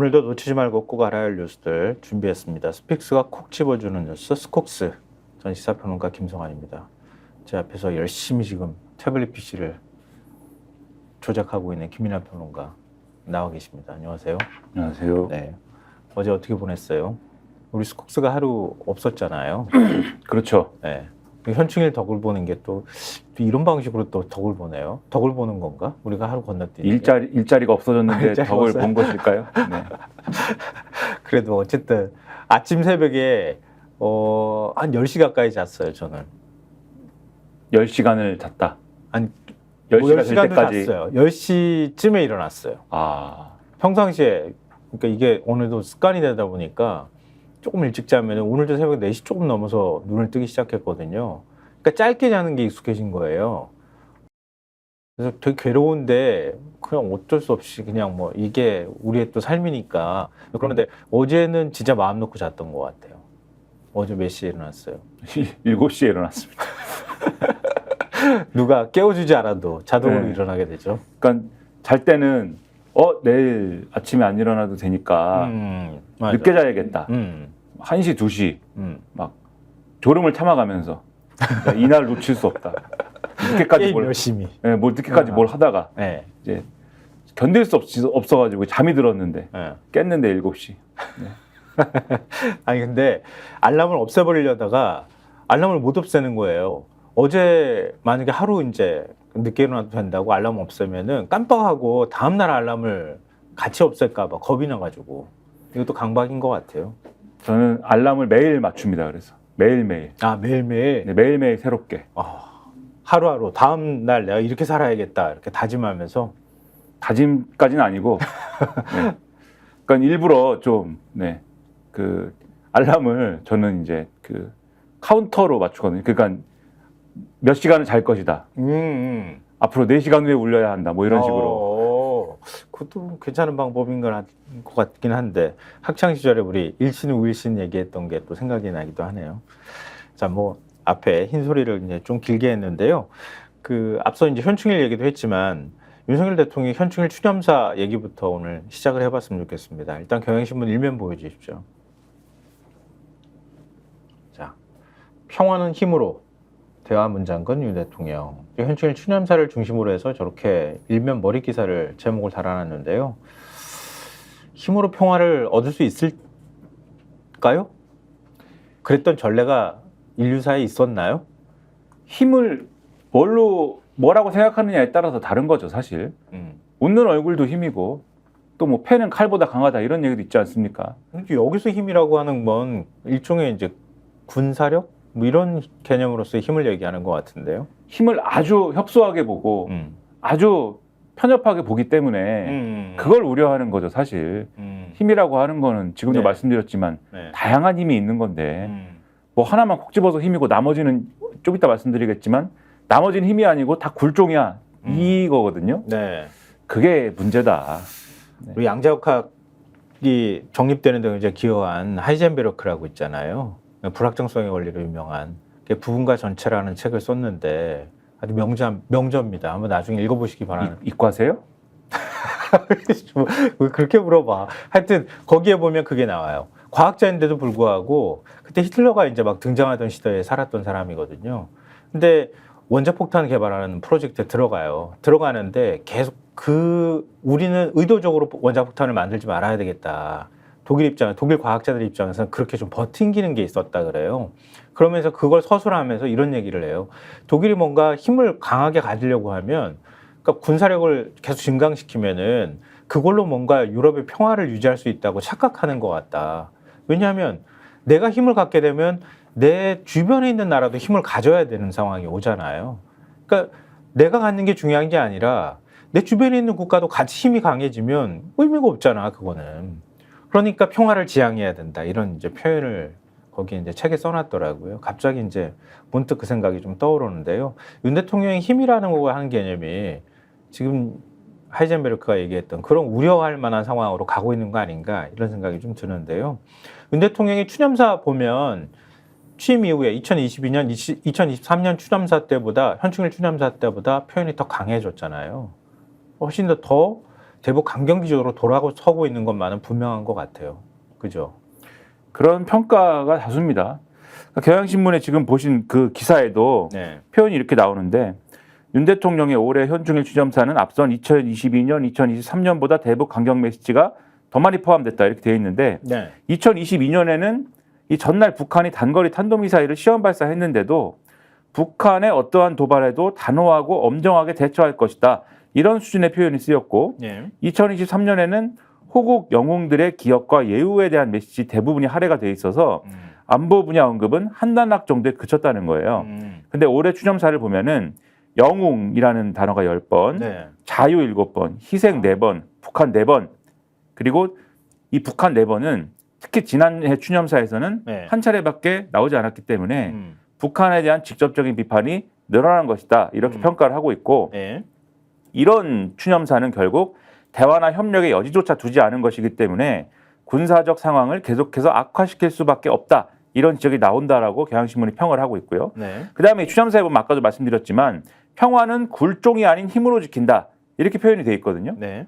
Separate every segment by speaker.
Speaker 1: 오늘도 놓치지 말고 꼭 알아야 할 뉴스들 준비했습니다. 스픽스가 콕 집어주는 뉴스 스콕스. 전 시사평론가 김성환입니다. 제 앞에서 열심히 지금 태블릿 PC를 조작하고 있는 김민하 평론가 나와 계십니다. 안녕하세요.
Speaker 2: 안녕하세요.
Speaker 1: 네. 어제 어떻게 보냈어요? 우리 스콕스가 하루 없었잖아요.
Speaker 2: 그렇죠.
Speaker 1: 네. 현충일 덕을 보는 게 또 이런 방식으로 또 덕을 보네요. 덕을 보는 건가? 우리가 하루 건너뛰는
Speaker 2: 일자리가 없어졌는데
Speaker 1: 일자리가
Speaker 2: 덕을
Speaker 1: 없어요?
Speaker 2: 본 것일까요? 네.
Speaker 1: 그래도 어쨌든 아침 새벽에 한 10시 가까이 잤어요, 저는.
Speaker 2: 10시간을 잤다.
Speaker 1: 한
Speaker 2: 10시가 될
Speaker 1: 10시간도
Speaker 2: 때까지.
Speaker 1: 잤어요. 10시쯤에 일어났어요.
Speaker 2: 아,
Speaker 1: 평상시에 그러니까 이게 오늘도 습관이 되다 보니까 조금 일찍 자면 오늘도 새벽 4시 조금 넘어서 눈을 뜨기 시작했거든요. 그러니까 짧게 자는 게 익숙해진 거예요. 그래서 되게 괴로운데 그냥 어쩔 수 없이 그냥 뭐 이게 우리의 또 삶이니까. 그런데 어제는 진짜 마음 놓고 잤던 것 같아요. 어제 몇 시에 일어났어요?
Speaker 2: 7시에 일어났습니다.
Speaker 1: 누가 깨워주지 않아도 자동으로
Speaker 2: 네.
Speaker 1: 일어나게 되죠.
Speaker 2: 그러니까 잘 때는 내일 아침에 안 일어나도 되니까
Speaker 1: 맞아.
Speaker 2: 늦게 자야겠다. 1시, 2시 막 졸음을 참아가면서 이날 놓칠 수 없다. 늦게까지
Speaker 1: 게임 열심히.
Speaker 2: 네, 뭐 늦게까지 뭘 하다가
Speaker 1: 네.
Speaker 2: 이제 견딜 수 없어가지고 잠이 들었는데
Speaker 1: 네.
Speaker 2: 깼는데 7시.
Speaker 1: 아니 근데 알람을 없애버리려다가 알람을 못 없애는 거예요. 어제 만약에 하루 이제 늦게 일어나도 된다고 알람 없애면은 깜빡하고 다음날 알람을 같이 없앨까봐 겁이 나가지고 이것도 강박인 것 같아요.
Speaker 2: 저는 알람을 매일 맞춥니다. 그래서 매일매일.
Speaker 1: 아 매일매일.
Speaker 2: 네, 매일매일 새롭게.
Speaker 1: 하루하루 다음날 내가 이렇게 살아야겠다 이렇게 다짐하면서.
Speaker 2: 다짐까지는 아니고. 네. 그러니까 일부러 좀 그 알람을 저는 이제 그 카운터로 맞추거든요. 그러니까 몇 시간을 잘 것이다. 앞으로 4시간 후에 울려야 한다. 뭐 이런 식으로.
Speaker 1: 그것도 괜찮은 방법인 것 같긴 한데 학창 시절에 우리 일신 우일신 얘기했던 게 또 생각이 나기도 하네요. 자, 뭐 앞에 흰 소리를 이제 좀 길게 했는데요. 그 앞서 이제 현충일 얘기도 했지만 윤석열 대통령이 현충일 추념사 얘기부터 오늘 시작을 해봤으면 좋겠습니다. 일단 경향신문 일면 보여주십시오. 자, 평화는 힘으로. 대화 문장건 윤 대통령. 현충일 추념사를 중심으로 해서 저렇게 일면 머리 기사를 제목을 달아놨는데요. 힘으로 평화를 얻을 수 있을까요? 그랬던 전례가 인류사에 있었나요?
Speaker 2: 힘을 뭐라고 생각하느냐에 따라서 다른 거죠, 사실. 웃는 얼굴도 힘이고 또 뭐 패는 칼보다 강하다 이런 얘기도 있지 않습니까?
Speaker 1: 여기서 힘이라고 하는 건 일종의 이제 군사력? 뭐 이런 개념으로서의 힘을 얘기하는 것 같은데요.
Speaker 2: 힘을 아주 협소하게 보고 아주 편협하게 보기 때문에 그걸 우려하는 거죠, 사실. 힘이라고 하는 거는 지금도
Speaker 1: 네.
Speaker 2: 말씀드렸지만
Speaker 1: 네.
Speaker 2: 다양한 힘이 있는 건데 뭐 하나만 콕 집어서 힘이고 나머지는 좀 이따 말씀드리겠지만 나머지는 힘이 아니고 다 굴종이야 이거거든요.
Speaker 1: 네.
Speaker 2: 그게 문제다.
Speaker 1: 우리 양자역학이 정립되는 데 이제 기여한 하이젠베르크라고 있잖아요. 불확정성의 원리로 유명한 부분과 전체라는 책을 썼는데 아주 명저입니다. 한번 나중에 읽어보시기 바라는.
Speaker 2: 이과세요?
Speaker 1: 왜 그렇게 물어봐. 하여튼 거기에 보면 그게 나와요. 과학자인데도 불구하고 그때 히틀러가 이제 막 등장하던 시대에 살았던 사람이거든요. 근데 원자폭탄 개발하는 프로젝트에 들어가는데 계속 우리는 의도적으로 원자폭탄을 만들지 말아야 되겠다. 독일 과학자들 입장에서는 그렇게 좀 버팅기는 게 있었다 그래요. 그러면서 그걸 서술하면서 이런 얘기를 해요. 독일이 뭔가 힘을 강하게 가지려고 하면, 그러니까 군사력을 계속 증강시키면은 그걸로 뭔가 유럽의 평화를 유지할 수 있다고 착각하는 것 같다. 왜냐하면 내가 힘을 갖게 되면 내 주변에 있는 나라도 힘을 가져야 되는 상황이 오잖아요. 그러니까 내가 갖는 게 중요한 게 아니라 내 주변에 있는 국가도 같이 힘이 강해지면 의미가 없잖아, 그거는. 그러니까 평화를 지향해야 된다. 이런 이제 표현을 거기 이제 책에 써놨더라고요. 갑자기 이제 문득 그 생각이 좀 떠오르는데요. 윤 대통령의 힘이라는 거 하는 개념이 지금 하이젠베르크가 얘기했던 그런 우려할 만한 상황으로 가고 있는 거 아닌가 이런 생각이 좀 드는데요. 윤 대통령이 추념사 보면 취임 이후에 2022년, 2023년 추념사 때보다 현충일 추념사 때보다 표현이 더 강해졌잖아요. 훨씬 더 대북 강경 기조로 돌아서고 있는 것만은 분명한 것 같아요. 그죠?
Speaker 2: 그런 평가가 다수입니다. 그러니까 경향신문에 지금 보신 그 기사에도
Speaker 1: 네.
Speaker 2: 표현이 이렇게 나오는데 윤 대통령의 올해 현충일 추념사는 앞선 2022년, 2023년보다 대북 강경 메시지가 더 많이 포함됐다 이렇게 되어 있는데
Speaker 1: 네.
Speaker 2: 2022년에는 이 전날 북한이 단거리 탄도미사일을 시험 발사했는데도 북한의 어떠한 도발에도 단호하고 엄정하게 대처할 것이다. 이런 수준의 표현이 쓰였고
Speaker 1: 네.
Speaker 2: 2023년에는 호국 영웅들의 기억과 예우에 대한 메시지 대부분이 할애가 돼 있어서 안보 분야 언급은 한 단락 정도에 그쳤다는 거예요. 근데 올해 추념사를 보면은 영웅이라는 단어가 10번,
Speaker 1: 네.
Speaker 2: 자유 7번, 희생 4번, 북한 4번, 그리고 이 북한 4번은 특히 지난해 추념사에서는
Speaker 1: 네.
Speaker 2: 한 차례밖에 나오지 않았기 때문에 북한에 대한 직접적인 비판이 늘어난 것이다. 이렇게 평가를 하고 있고
Speaker 1: 네.
Speaker 2: 이런 추념사는 결국 대화나 협력의 여지조차 두지 않은 것이기 때문에 군사적 상황을 계속해서 악화시킬 수밖에 없다. 이런 지적이 나온다라고 경향신문이 평을 하고 있고요.
Speaker 1: 네.
Speaker 2: 그다음에 이 추념사에 보면 아까도 말씀드렸지만 평화는 굴종이 아닌 힘으로 지킨다. 이렇게 표현이 돼 있거든요.
Speaker 1: 네.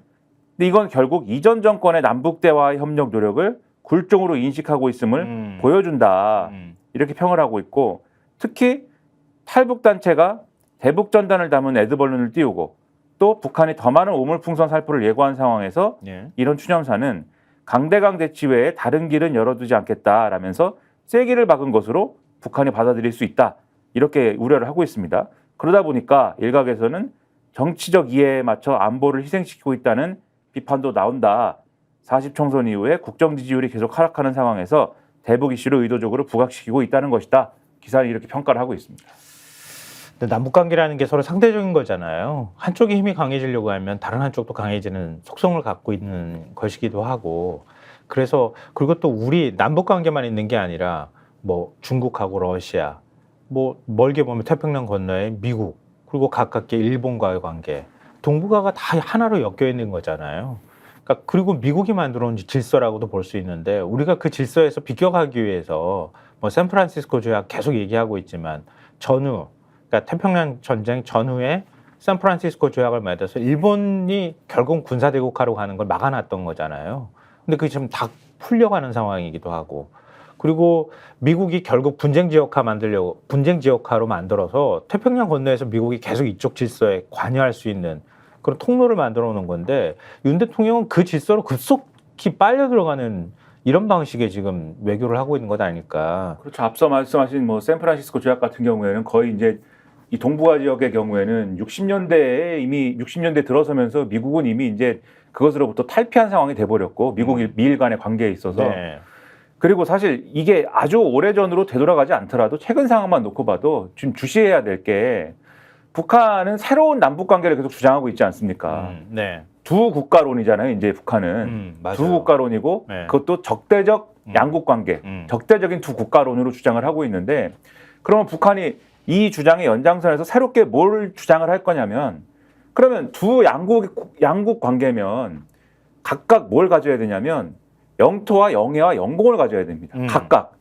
Speaker 2: 근데 이건 결국 이전 정권의 남북 대화 협력 노력을 굴종으로 인식하고 있음을 보여준다. 이렇게 평을 하고 있고 특히 탈북 단체가 대북 전단을 담은 애드벌룬을 띄우고 또 북한이 더 많은 오물풍선 살포를 예고한 상황에서
Speaker 1: 네.
Speaker 2: 이런 추념사는 강대강 대치 외에 다른 길은 열어두지 않겠다라면서 쐐기를 박은 것으로 북한이 받아들일 수 있다. 이렇게 우려를 하고 있습니다. 그러다 보니까 일각에서는 정치적 이해에 맞춰 안보를 희생시키고 있다는 비판도 나온다. 40총선 이후에 국정 지지율이 계속 하락하는 상황에서 대북 이슈를 의도적으로 부각시키고 있다는 것이다. 기사는 이렇게 평가를 하고 있습니다.
Speaker 1: 근데 남북 관계라는 게 서로 상대적인 거잖아요. 한쪽이 힘이 강해지려고 하면 다른 한쪽도 강해지는 속성을 갖고 있는 것이기도 하고 그래서 그리고 또 우리 남북 관계만 있는 게 아니라 뭐 중국하고 러시아 뭐 멀게 보면 태평양 건너에 미국 그리고 가깝게 일본과의 관계 동북아가 다 하나로 엮여 있는 거잖아요. 그러니까 그리고 미국이 만들어온 질서라고도 볼 수 있는데 우리가 그 질서에서 비껴가기 위해서 뭐 샌프란시스코 조약 계속 얘기하고 있지만 전후 그러니까 태평양 전쟁 전후에 샌프란시스코 조약을 맺어서 일본이 결국 군사대국화로 가는 걸 막아놨던 거잖아요. 근데 그게 지금 다 풀려가는 상황이기도 하고 그리고 미국이 결국 분쟁 지역화로 만들어서 태평양 건너에서 미국이 계속 이쪽 질서에 관여할 수 있는 그런 통로를 만들어 놓은 건데 윤 대통령은 그 질서로 급속히 빨려 들어가는 이런 방식의 지금 외교를 하고 있는 것 아닐까.
Speaker 2: 그렇죠. 앞서 말씀하신 뭐 샌프란시스코 조약 같은 경우에는 거의 이제 이 동북아 지역의 경우에는 60년대 들어서면서 미국은 이미 이제 그것으로부터 탈피한 상황이 돼버렸고 미일 간의 관계에 있어서
Speaker 1: 네.
Speaker 2: 그리고 사실 이게 아주 오래전으로 되돌아가지 않더라도 최근 상황만 놓고 봐도 지금 주시해야 될 게 북한은 새로운 남북 관계를 계속 주장하고 있지 않습니까?
Speaker 1: 네.
Speaker 2: 두 국가론이잖아요. 이제 북한은
Speaker 1: 맞아요.
Speaker 2: 두 국가론이고
Speaker 1: 네.
Speaker 2: 그것도 적대적 양국 관계, 적대적인 두 국가론으로 주장을 하고 있는데 그러면 북한이 이 주장의 연장선에서 새롭게 뭘 주장을 할 거냐면 그러면 두 양국 관계면 각각 뭘 가져야 되냐면 영토와 영해와 영공을 가져야 됩니다. 각각.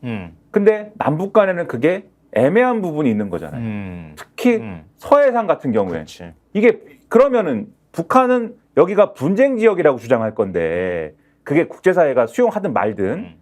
Speaker 2: 근데 남북 간에는 그게 애매한 부분이 있는 거잖아요. 특히 서해상 같은 경우에
Speaker 1: 그렇지.
Speaker 2: 이게 그러면은 북한은 여기가 분쟁 지역이라고 주장할 건데 그게 국제사회가 수용하든 말든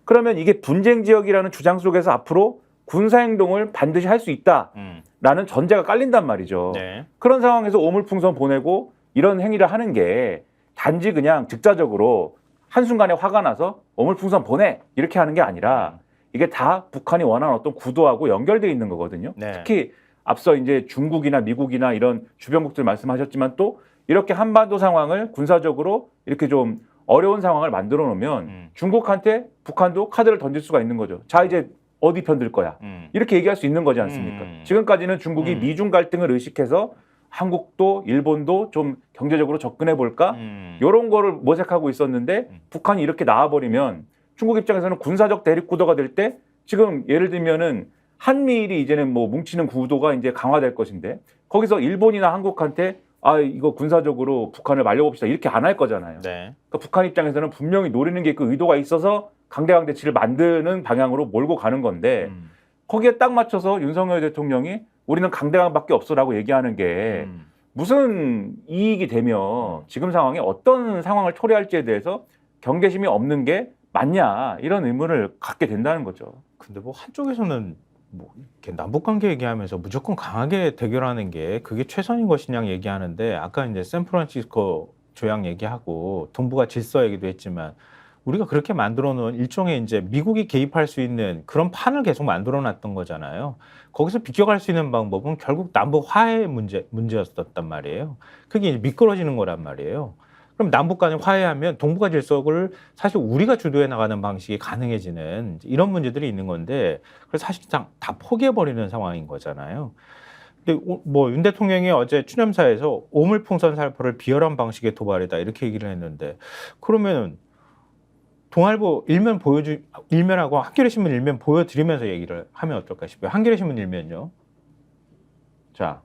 Speaker 2: 그러면 이게 분쟁 지역이라는 주장 속에서 앞으로 군사행동을 반드시 할 수 있다라는 전제가 깔린단 말이죠.
Speaker 1: 네.
Speaker 2: 그런 상황에서 오물풍선 보내고 이런 행위를 하는 게 단지 그냥 즉자적으로 한순간에 화가 나서 오물풍선 보내 이렇게 하는 게 아니라 이게 다 북한이 원하는 어떤 구도하고 연결되어 있는 거거든요.
Speaker 1: 네.
Speaker 2: 특히 앞서 이제 중국이나 미국이나 이런 주변국들 말씀하셨지만 또 이렇게 한반도 상황을 군사적으로 이렇게 좀 어려운 상황을 만들어 놓으면 중국한테 북한도 카드를 던질 수가 있는 거죠. 자, 이제 어디 편들 거야. 이렇게 얘기할 수 있는 거지 않습니까? 지금까지는 중국이 미중 갈등을 의식해서 한국도 일본도 좀 경제적으로 접근해 볼까? 이런 거를 모색하고 있었는데 북한이 이렇게 나와버리면 중국 입장에서는 군사적 대립 구도가 될 때 지금 예를 들면은 한미일이 이제는 뭐 뭉치는 구도가 이제 강화될 것인데 거기서 일본이나 한국한테 아 이거 군사적으로 북한을 말려봅시다 이렇게 안 할 거잖아요.
Speaker 1: 네.
Speaker 2: 그러니까 북한 입장에서는 분명히 노리는 게 그 의도가 있어서 강대강 대치를 만드는 방향으로 몰고 가는 건데 거기에 딱 맞춰서 윤석열 대통령이 우리는 강대강밖에 없어라고 얘기하는 게 무슨 이익이 되며 지금 상황에 어떤 상황을 초래할지에 대해서 경계심이 없는 게 맞냐 이런 의문을 갖게 된다는 거죠.
Speaker 1: 근데 뭐 한쪽에서는 뭐 이렇게 남북 관계 얘기하면서 무조건 강하게 대결하는 게 그게 최선인 것이냐 얘기하는데 아까 이제 샌프란시스코 조약 얘기하고 동북아 질서 얘기도 했지만 우리가 그렇게 만들어 놓은 일종의 이제 미국이 개입할 수 있는 그런 판을 계속 만들어 놨던 거잖아요. 거기서 비껴갈 수 있는 방법은 결국 남북 화해 문제였었단 말이에요. 그게 이제 미끄러지는 거란 말이에요. 그럼 남북 간에 화해하면 동북아 질서를 사실 우리가 주도해 나가는 방식이 가능해지는 이런 문제들이 있는 건데 그래서 사실상 다 포기해버리는 상황인 거잖아요. 근데 뭐 윤 대통령이 어제 추념사에서 오물풍선 살포를 비열한 방식의 도발이다 이렇게 얘기를 했는데 그러면은 동아일보 일면하고 한겨레신문 일면 보여드리면서 얘기를 하면 어떨까 싶어요. 한겨레신문 일면요. 자,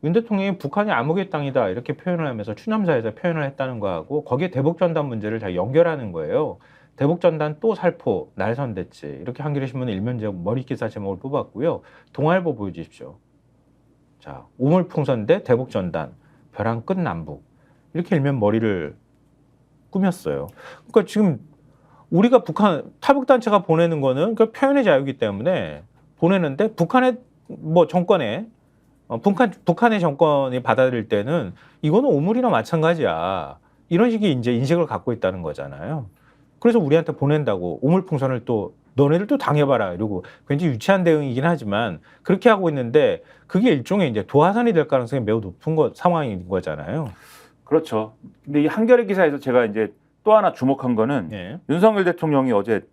Speaker 1: 윤 대통령이 북한이 암흑의 땅이다 이렇게 표현을 하면서 추념사에서 표현을 했다는 거하고 거기에 대북전단 문제를 잘 연결하는 거예요. 대북전단 또 살포 날선됐지 이렇게 한겨레신문 일면 머리 기사 제목을 뽑았고요. 동아일보 보여주십시오. 자, 우물풍선 대 대북전단 벼랑 끝 남북 이렇게 일면 머리를 꾸몄어요. 그러니까 지금 우리가 북한 탈북단체가 보내는 거는 그 표현의 자유이기 때문에 보내는데 북한의 뭐 정권에 북한의 정권이 받아들일 때는 이거는 오물이나 마찬가지야. 이런 식의 이제 인식을 갖고 있다는 거잖아요. 그래서 우리한테 보낸다고 오물풍선을 또 너네들도 당해봐라 이러고 굉장히 유치한 대응이긴 하지만 그렇게 하고 있는데 그게 일종의 이제 도화선이 될 가능성이 매우 높은 상황인 거잖아요.
Speaker 2: 그렇죠. 근데 이 한겨레 기사에서 제가 이제 또 하나 주목한 거는
Speaker 1: 예.
Speaker 2: 윤석열 대통령이 어제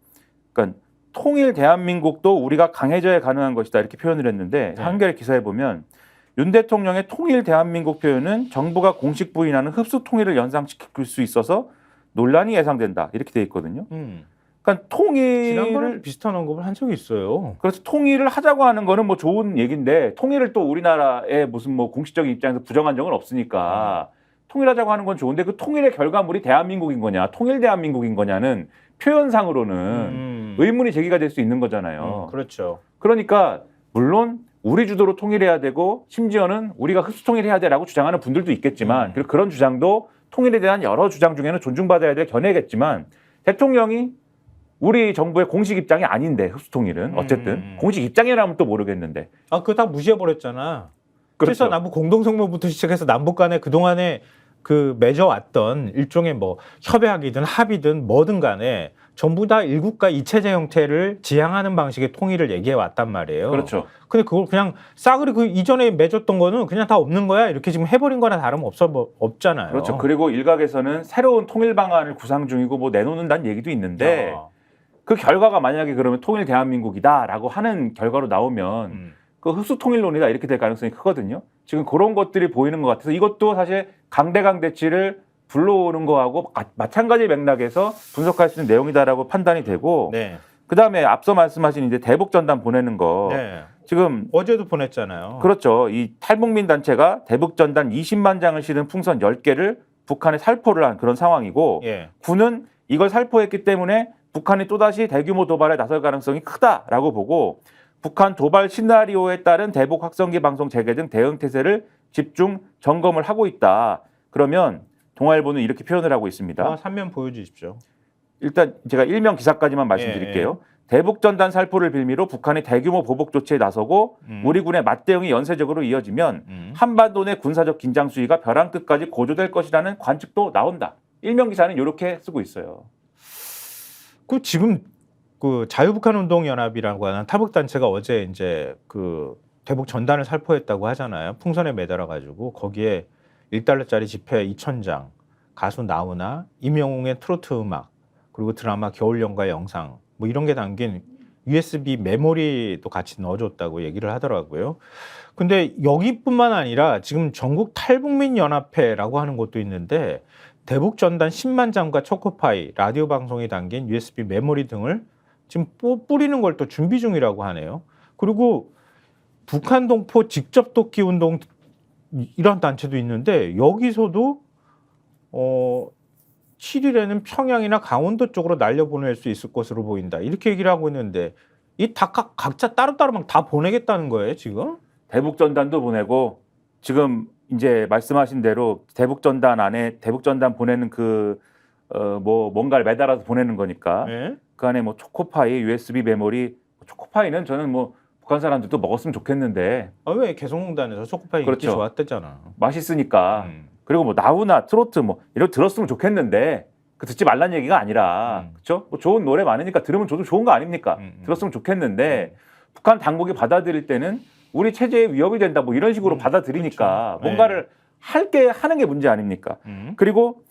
Speaker 2: 그러니까 통일 대한민국도 우리가 강해져야 가능한 것이다 이렇게 표현을 했는데
Speaker 1: 네.
Speaker 2: 한겨레 기사에 보면 윤 대통령의 통일 대한민국 표현은 정부가 공식 부인하는 흡수 통일을 연상시킬 수 있어서 논란이 예상된다 이렇게 돼 있거든요. 그러니까
Speaker 1: 지난번에
Speaker 2: 통일을
Speaker 1: 비슷한 언급을 한 적이 있어요.
Speaker 2: 그래서 통일을 하자고 하는 거는 뭐 좋은 얘기인데 통일을 또 우리나라의 무슨 뭐 공식적인 입장에서 부정한 적은 없으니까 통일하자고 하는 건 좋은데 그 통일의 결과물이 대한민국인 거냐 통일 대한민국인 거냐는 표현상으로는 의문이 제기가 될 수 있는 거잖아요.
Speaker 1: 그렇죠.
Speaker 2: 그러니까 물론 우리 주도로 통일해야 되고 심지어는 우리가 흡수 통일해야 되라고 주장하는 분들도 있겠지만 그리고 그런 주장도 통일에 대한 여러 주장 중에는 존중받아야 될 견해겠지만 대통령이 우리 정부의 공식 입장이 아닌데 흡수 통일은 어쨌든 공식 입장이라면 또 모르겠는데
Speaker 1: 그거 다 무시해버렸잖아. 그래서
Speaker 2: 그렇죠.
Speaker 1: 남북 공동성명부터 시작해서 남북 간에 그동안에 그 맺어왔던 일종의 뭐 협약이든 합의든 뭐든 간에 전부 다 일국가 이체제 형태를 지향하는 방식의 통일을 얘기해 왔단 말이에요.
Speaker 2: 그렇죠.
Speaker 1: 근데 그걸 그냥 싸그리 그 이전에 맺었던 거는 그냥 다 없는 거야 이렇게 지금 해버린 거나 없잖아요.
Speaker 2: 그렇죠. 그리고 일각에서는 새로운 통일 방안을 구상 중이고 뭐 내놓는다는 얘기도 있는데 그 결과가 만약에 그러면 통일 대한민국이다라고 하는 결과로 나오면 그 흡수 통일론이다 이렇게 될 가능성이 크거든요. 지금 그런 것들이 보이는 것 같아서 이것도 사실 강대강 대치를 불러오는 거하고 마찬가지 맥락에서 분석할 수 있는 내용이다라고 판단이 되고
Speaker 1: 네.
Speaker 2: 그다음에 앞서 말씀하신 이제 대북 전단 보내는 거
Speaker 1: 네.
Speaker 2: 지금
Speaker 1: 어제도 보냈잖아요.
Speaker 2: 그렇죠. 이 탈북민 단체가 대북 전단 20만 장을 실은 풍선 10개를 북한에 살포를 한 그런 상황이고
Speaker 1: 예.
Speaker 2: 군은 이걸 살포했기 때문에 북한이 또다시 대규모 도발에 나설 가능성이 크다라고 보고 북한 도발 시나리오에 따른 대북 확성기 방송 재개 등 대응 태세를 집중 점검을 하고 있다. 그러면 동아일보는 이렇게 표현을 하고 있습니다.
Speaker 1: 3면 보여주십시오.
Speaker 2: 일단 제가 일면 기사까지만 말씀드릴게요. 대북 전단 살포를 빌미로 북한이 대규모 보복 조치에 나서고 우리 군의 맞대응이 연쇄적으로 이어지면 한반도 내 군사적 긴장 수위가 벼랑 끝까지 고조될 것이라는 관측도 나온다. 일면 기사는 이렇게 쓰고 있어요.
Speaker 1: 그 지금 그 자유북한운동연합이라고 하는 탈북단체가 어제 이제 그 대북 전단을 살포했다고 하잖아요. 풍선에 매달아 가지고 거기에 1달러짜리 지폐 2,000장, 가수 나훈아, 임영웅의 트로트 음악, 그리고 드라마 겨울연가 영상 뭐 이런 게 담긴 USB 메모리도 같이 넣어줬다고 얘기를 하더라고요. 근데 여기뿐만 아니라 지금 전국 탈북민 연합회라고 하는 곳도 있는데 대북 전단 10만 장과 초코파이, 라디오 방송이 담긴 USB 메모리 등을 지금 뿌리는 걸 또 준비 중이라고 하네요. 그리고 북한 동포 직접 돕기 운동 이런 단체도 있는데 여기서도 7일에는 평양이나 강원도 쪽으로 날려보낼 수 있을 것으로 보인다. 이렇게 얘기를 하고 있는데 이 각자 따로따로 막 다 보내겠다는 거예요, 지금?
Speaker 2: 대북 전단도 보내고 지금 이제 말씀하신 대로 대북 전단 안에 대북 전단 보내는 그 뭐 뭔가를 매달아서 보내는 거니까
Speaker 1: 예?
Speaker 2: 그 안에 뭐 초코파이, USB 메모리, 초코파이는 저는 뭐 북한 사람들도 먹었으면 좋겠는데
Speaker 1: 아, 왜 개성공단에서 초코파이 인기
Speaker 2: 그렇죠.
Speaker 1: 좋았대잖아.
Speaker 2: 맛있으니까 그리고 뭐 나우나 트로트 뭐 이런 거 들었으면 좋겠는데 그 듣지 말란 얘기가 아니라 그렇죠? 뭐 좋은 노래 많으니까 들으면 저도 좋은 거 아닙니까? 들었으면 좋겠는데 북한 당국이 받아들일 때는 우리 체제에 위협이 된다 뭐 이런 식으로 받아들이니까
Speaker 1: 그렇죠.
Speaker 2: 뭔가를 하는 게 문제 아닙니까? 그리고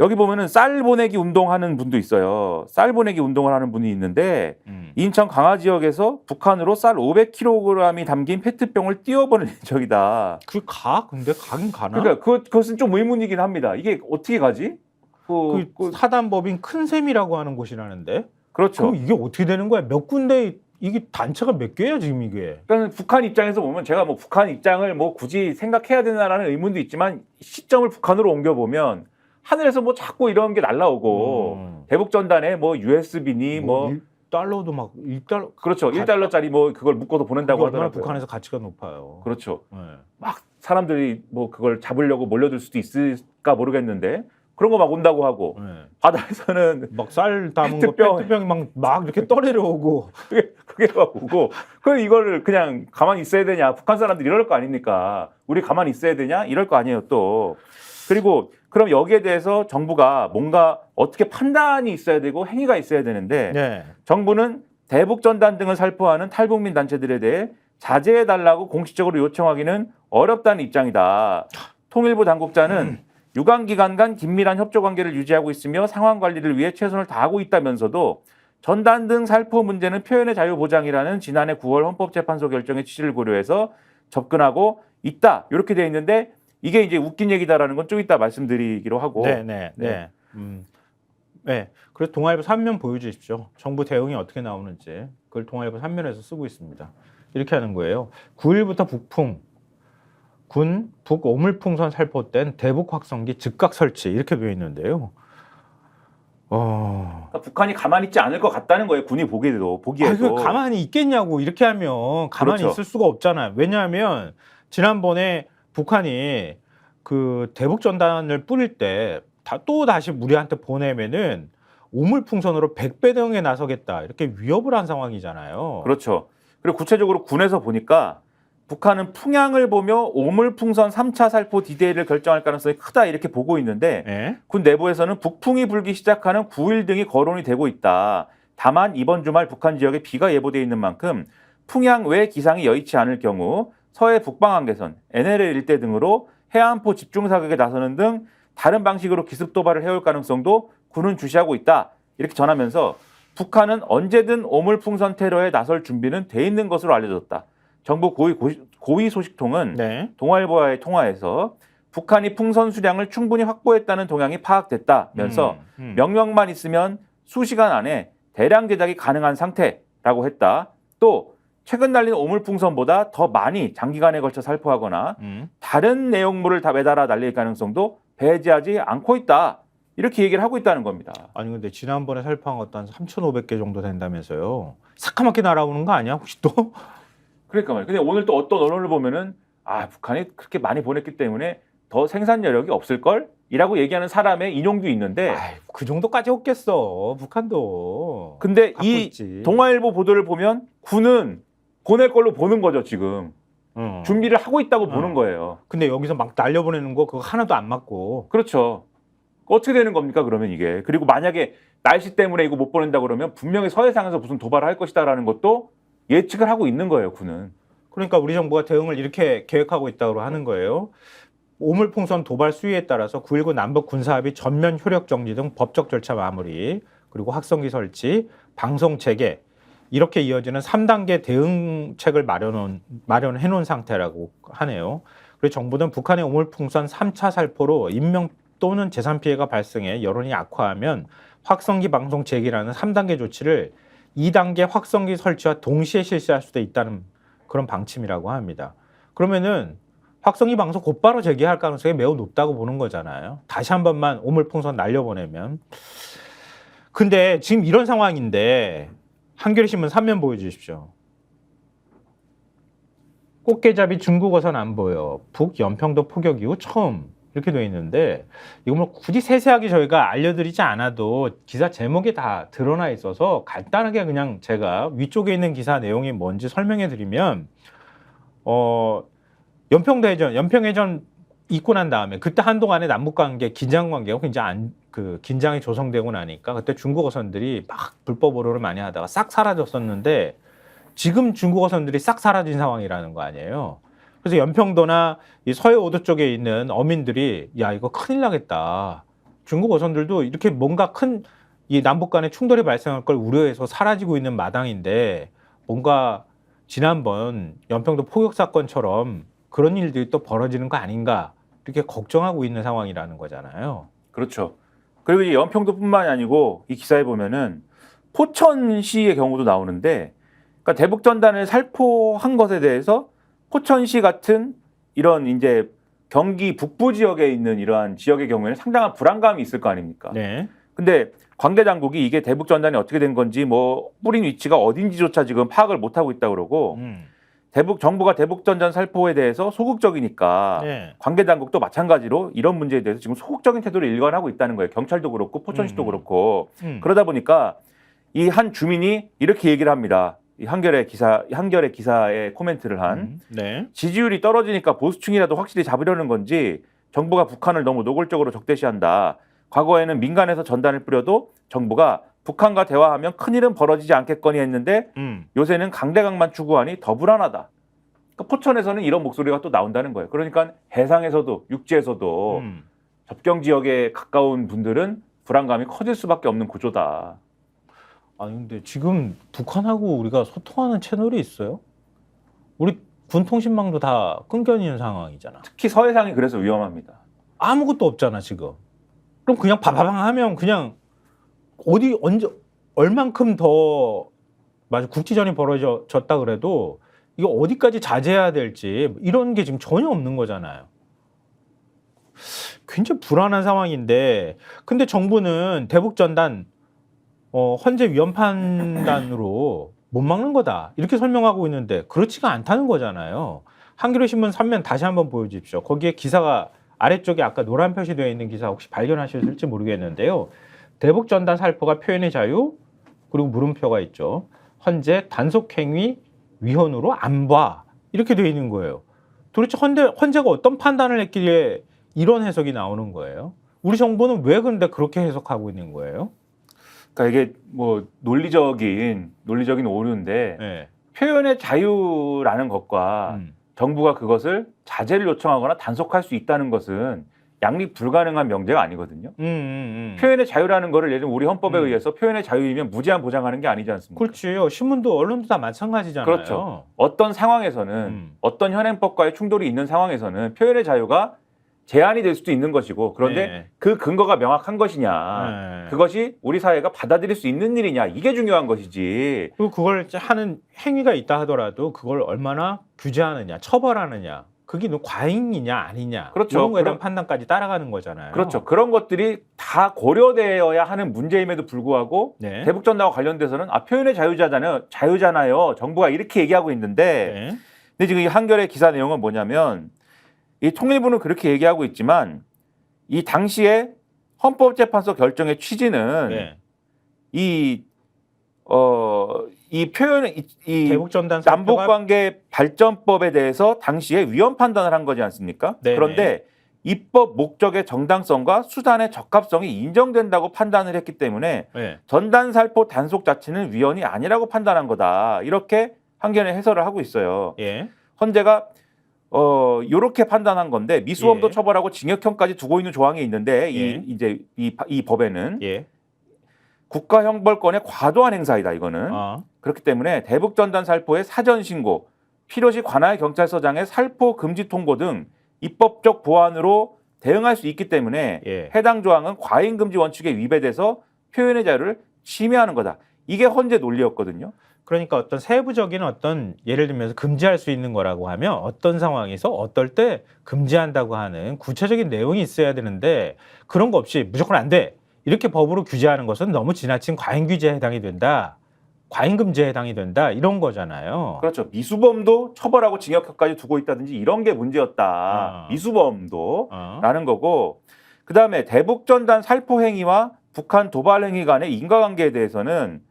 Speaker 2: 여기 보면은 쌀 보내기 운동하는 분도 있어요. 쌀 보내기 운동을 하는 분이 있는데 인천 강화 지역에서 북한으로 쌀 500kg이 담긴 페트병을 띄워보낼 예정이다.
Speaker 1: 근데 가긴 가나?
Speaker 2: 그러니까 그것은 좀 의문이긴 합니다. 이게 어떻게 가지?
Speaker 1: 그 사단법인 큰 셈이라고 하는 곳이라는데.
Speaker 2: 그렇죠.
Speaker 1: 그럼 이게 어떻게 되는 거야? 몇 군데 이게 단체가 몇 개야 지금 이게?
Speaker 2: 그러니까 북한 입장에서 보면 제가 뭐 북한 입장을 뭐 굳이 생각해야 되나라는 의문도 있지만 시점을 북한으로 옮겨 보면 하늘에서 뭐 자꾸 이런 게 날라오고 대북 전단에 뭐 USB니 뭐
Speaker 1: $1도 막 $1
Speaker 2: 그렇죠. 1달러짜리 뭐 그걸 묶어서 보낸다고
Speaker 1: 얼마나
Speaker 2: 하더라고요.
Speaker 1: 북한에서 가치가 높아요.
Speaker 2: 그렇죠.
Speaker 1: 네.
Speaker 2: 막 사람들이 뭐 그걸 잡으려고 몰려들 수도 있을까 모르겠는데 그런 거 막 온다고 하고
Speaker 1: 네.
Speaker 2: 바다에서는
Speaker 1: 막 쌀 담은
Speaker 2: 페트병.
Speaker 1: 거 페트병이 막 이렇게 떠내려 오고.
Speaker 2: 그게 막 오고 그 이거를 그냥 가만히 있어야 되냐? 북한 사람들이 이럴 거 아닙니까? 우리 가만히 있어야 되냐? 이럴 거 아니에요 또. 그리고 그럼 여기에 대해서 정부가 뭔가 어떻게 판단이 있어야 되고 행위가 있어야 되는데
Speaker 1: 네.
Speaker 2: 정부는 대북 전단 등을 살포하는 탈북민 단체들에 대해 자제해달라고 공식적으로 요청하기는 어렵다는 입장이다. 통일부 당국자는 유관기관 간 긴밀한 협조 관계를 유지하고 있으며 상황 관리를 위해 최선을 다하고 있다면서도 전단 등 살포 문제는 표현의 자유 보장이라는 지난해 9월 헌법재판소 결정의 취지를 고려해서 접근하고 있다. 이렇게 돼 있는데 이게 이제 웃긴 얘기다라는 건 좀 이따 말씀드리기로 하고.
Speaker 1: 네. 그래서 동아일보 3면 보여주십시오. 정부 대응이 어떻게 나오는지. 그걸 동아일보 3면에서 쓰고 있습니다. 이렇게 하는 거예요. 9일부터 군 북오물풍선 살포된 대북 확성기 즉각 설치 이렇게 되어 있는데요.
Speaker 2: 그러니까 북한이 가만히 있지 않을 것 같다는 거예요. 군이 보기에도.
Speaker 1: 그 가만히 있겠냐고 이렇게 하면 가만히
Speaker 2: 그렇죠.
Speaker 1: 있을 수가 없잖아요. 왜냐하면 지난번에 북한이 그 대북 전단을 뿌릴 때 또 다시 우리한테 보내면은 오물풍선으로 100배 대응에 나서겠다 이렇게 위협을 한 상황이잖아요.
Speaker 2: 그렇죠. 그리고 구체적으로 군에서 보니까 북한은 풍향을 보며 오물풍선 3차 살포 디데이를 결정할 가능성이 크다 이렇게 보고 있는데
Speaker 1: 네?
Speaker 2: 군 내부에서는 북풍이 불기 시작하는 9일 등이 거론이 되고 있다. 다만 이번 주말 북한 지역에 비가 예보돼 있는 만큼 풍향 외 기상이 여의치 않을 경우 서해 북방한계선, NLL 일대 등으로 해안포 집중사격에 나서는 등 다른 방식으로 기습 도발을 해올 가능성도 군은 주시하고 있다. 이렇게 전하면서 북한은 언제든 오물풍선 테러에 나설 준비는 돼 있는 것으로 알려졌다. 정부 고위 소식통은
Speaker 1: 네.
Speaker 2: 동아일보와의 통화에서 북한이 풍선 수량을 충분히 확보했다는 동향이 파악됐다면서 명령만 있으면 수시간 안에 대량 제작이 가능한 상태라고 했다. 또 최근 날린 오물풍선보다 더 많이 장기간에 걸쳐 살포하거나 다른 내용물을 다 매달아 날릴 가능성도 배제하지 않고 있다. 이렇게 얘기를 하고 있다는 겁니다.
Speaker 1: 아니 근데 지난번에 살포한 것도 한 3,500개 정도 된다면서요. 새까맣게 날아오는 거 아니야 혹시 또?
Speaker 2: 그러니까 말이에요. 근데 오늘 또 어떤 언론을 보면은 북한이 그렇게 많이 보냈기 때문에 더 생산 여력이 없을 걸? 이라고 얘기하는 사람의 인용도 있는데
Speaker 1: 그 정도까지 없겠어. 북한도.
Speaker 2: 근데
Speaker 1: 갖고
Speaker 2: 이
Speaker 1: 있지.
Speaker 2: 동아일보 보도를 보면 군은 보낼 걸로 보는 거죠 지금. 준비를 하고 있다고 보는 거예요.
Speaker 1: 근데 여기서 막 날려보내는 거 그거 하나도 안 맞고.
Speaker 2: 그렇죠. 어떻게 되는 겁니까 그러면 이게. 그리고 만약에 날씨 때문에 이거 못 보낸다 그러면 분명히 서해상에서 무슨 도발을 할 것이다라는 것도 예측을 하고 있는 거예요 군은.
Speaker 1: 그러니까 우리 정부가 대응을 이렇게 계획하고 있다고 하는 거예요. 오물풍선 도발 수위에 따라서 9.19 남북 군사합의 전면 효력 정지 등 법적 절차 마무리, 그리고 확성기 설치, 방송 재개 이렇게 이어지는 3단계 대응책을 마련해 놓은 상태라고 하네요. 그리고 정부는 북한의 오물풍선 3차 살포로 인명 또는 재산 피해가 발생해 여론이 악화하면 확성기 방송 재개라는 3단계 조치를 2단계 확성기 설치와 동시에 실시할 수도 있다는 그런 방침이라고 합니다. 그러면은 확성기 방송 곧바로 재개할 가능성이 매우 높다고 보는 거잖아요. 다시 한 번만 오물풍선 날려보내면. 근데 지금 이런 상황인데 한겨레신문 3면 보여주십시오. 꽃게잡이 중국어선 안 보여. 북 연평도 포격 이후 처음. 이렇게 돼 있는데 이거 뭐 굳이 세세하게 저희가 알려드리지 않아도 기사 제목이 다 드러나 있어서 간단하게 그냥 제가 위쪽에 있는 기사 내용이 뭔지 설명해 드리면 연평해전 있고 난 다음에 그때 한동안에 남북 관계 긴장 관계가 굉장히 긴장이 조성되고 나니까 그때 중국어선들이 막 불법 오로를 많이 하다가 싹 사라졌었는데 지금 중국어선들이 싹 사라진 상황이라는 거 아니에요. 그래서 연평도나 이 서해오도 쪽에 있는 어민들이 야 이거 큰일 나겠다. 중국 어선들도 이렇게 뭔가 큰 이 남북 간의 충돌이 발생할 걸 우려해서 사라지고 있는 마당인데 뭔가 지난번 연평도 포격 사건처럼 그런 일들이 또 벌어지는 거 아닌가 이렇게 걱정하고 있는 상황이라는 거잖아요.
Speaker 2: 그렇죠. 그리고 이제 연평도뿐만이 아니고 이 기사에 보면은 포천시의 경우도 나오는데, 그러니까 대북 전단을 살포한 것에 대해서 포천시 같은 이런 이제 경기 북부 지역에 있는 이러한 지역의 경우에는 상당한 불안감이 있을 거 아닙니까?
Speaker 1: 네.
Speaker 2: 근데 관계 당국이 이게 대북 전단이 어떻게 된 건지 뭐 뿌린 위치가 어딘지조차 지금 파악을 못 하고 있다 그러고 정부가 대북 전단 살포에 대해서 소극적이니까
Speaker 1: 네.
Speaker 2: 관계 당국도 마찬가지로 이런 문제에 대해서 지금 소극적인 태도를 일관하고 있다는 거예요. 경찰도 그렇고 포천시도 그렇고. 그러다 보니까 이 한 주민이 이렇게 얘기를 합니다. 이 한겨레 기사에 코멘트를 한
Speaker 1: 네.
Speaker 2: 지지율이 떨어지니까 보수층이라도 확실히 잡으려는 건지 정부가 북한을 너무 노골적으로 적대시한다. 과거에는 민간에서 전단을 뿌려도 정부가 북한과 대화하면 큰일은 벌어지지 않겠거니 했는데 요새는 강대강만 추구하니 더 불안하다. 그러니까 포천에서는 이런 목소리가 또 나온다는 거예요. 그러니까 해상에서도 육지에서도 접경 지역에 가까운 분들은 불안감이 커질 수밖에 없는 구조다.
Speaker 1: 아니 근데 지금 북한하고 우리가 소통하는 채널이 있어요? 우리 군 통신망도 다 끊겨 있는 상황이잖아.
Speaker 2: 특히 서해상이 그래서 위험합니다.
Speaker 1: 아무것도 없잖아 지금. 그럼 그냥 바바방 하면 그냥 어디 언제 얼만큼 더 맞아 국지전이 벌어졌다 그래도 이거 어디까지 자제해야 될지 이런 게 지금 전혀 없는 거잖아요. 굉장히 불안한 상황인데 근데 정부는 대북 전단 헌재 위헌 판단으로 못 막는 거다 이렇게 설명하고 있는데 그렇지가 않다는 거잖아요. 한겨레 신문 3면 다시 한번 보여주십시오. 거기에 기사가 아래쪽에 아까 노란 표시되어 있는 기사 혹시 발견하셨을지 모르겠는데요. 대북 전단 살포가 표현의 자유 그리고 물음표가 있죠. 헌재 단속행위 위헌으로 안 봐. 이렇게 되어 있는 거예요. 도대체 헌재가 어떤 판단을 했길래 이런 해석이 나오는 거예요? 우리 정부는 왜 근데 그렇게 해석하고 있는 거예요?
Speaker 2: 그러니까 이게 뭐 논리적인 오류인데
Speaker 1: 네.
Speaker 2: 표현의 자유라는 것과 정부가 그것을 자제를 요청하거나 단속할 수 있다는 것은 양립 불가능한 명제가 아니거든요. 표현의 자유라는 거를 예를 들면 우리 헌법에 의해서 표현의 자유이면 무제한 보장하는 게 아니지 않습니까?
Speaker 1: 그렇지요. 신문도 언론도 다 마찬가지잖아요.
Speaker 2: 그렇죠. 어떤 상황에서는 어떤 현행법과의 충돌이 있는 상황에서는 표현의 자유가 제한이 될 수도 있는 것이고 그런데
Speaker 1: 네.
Speaker 2: 그 근거가 명확한 것이냐
Speaker 1: 네.
Speaker 2: 그것이 우리 사회가 받아들일 수 있는 일이냐 이게 중요한 것이지.
Speaker 1: 그리고 그걸 하는 행위가 있다 하더라도 그걸 얼마나 규제하느냐 처벌하느냐 그게 과잉이냐 아니냐
Speaker 2: 그렇죠.
Speaker 1: 이런 거에 대한 판단까지 따라가는 거잖아요.
Speaker 2: 그렇죠. 그런 것들이 다 고려되어야 하는 문제임에도 불구하고
Speaker 1: 네.
Speaker 2: 대북 전단과 관련돼서는 표현의 자유잖아요. 정부가 이렇게 얘기하고 있는데
Speaker 1: 네.
Speaker 2: 근데 지금 이 한겨레 기사 내용은 뭐냐면 이 통일부는 그렇게 얘기하고 있지만 이 당시에 헌법재판소 결정의 취지는
Speaker 1: 네.
Speaker 2: 이 표현 이
Speaker 1: 대북 전단
Speaker 2: 남북관계 발전법에 대해서 당시에 위헌 판단을 한 거지 않습니까?
Speaker 1: 네네.
Speaker 2: 그런데 입법 목적의 정당성과 수단의 적합성이 인정된다고 판단을 했기 때문에
Speaker 1: 네.
Speaker 2: 전단 살포 단속 자체는 위헌이 아니라고 판단한 거다. 이렇게 한겨레 해설을 하고 있어요.
Speaker 1: 예.
Speaker 2: 헌재가 요렇게 판단한 건데 미수범도
Speaker 1: 예.
Speaker 2: 처벌하고 징역형까지 두고 있는 조항이 있는데
Speaker 1: 예.
Speaker 2: 이 법에는
Speaker 1: 예.
Speaker 2: 국가형벌권의 과도한 행사이다 이거는. 그렇기 때문에 대북 전단 살포의 사전 신고, 필요시 관할 경찰서장의 살포 금지 통보 등 입법적 보완으로 대응할 수 있기 때문에
Speaker 1: 예.
Speaker 2: 해당 조항은 과잉 금지 원칙에 위배돼서 표현의 자유를 침해하는 거다. 이게 헌재 논리였거든요.
Speaker 1: 그러니까 어떤 세부적인 어떤 예를 들면서 금지할 수 있는 거라고 하면 어떤 상황에서 어떨 때 금지한다고 하는 구체적인 내용이 있어야 되는데 그런 거 없이 무조건 안 돼. 이렇게 법으로 규제하는 것은 너무 지나친 과잉 규제에 해당이 된다. 과잉금지에 해당이 된다 이런 거잖아요.
Speaker 2: 그렇죠. 미수범도 처벌하고 징역까지 두고 있다든지 이런 게 문제였다. 미수범도 라는 거고, 그다음에 대북전단 살포 행위와 북한 도발 행위 간의 인과관계에 대해서는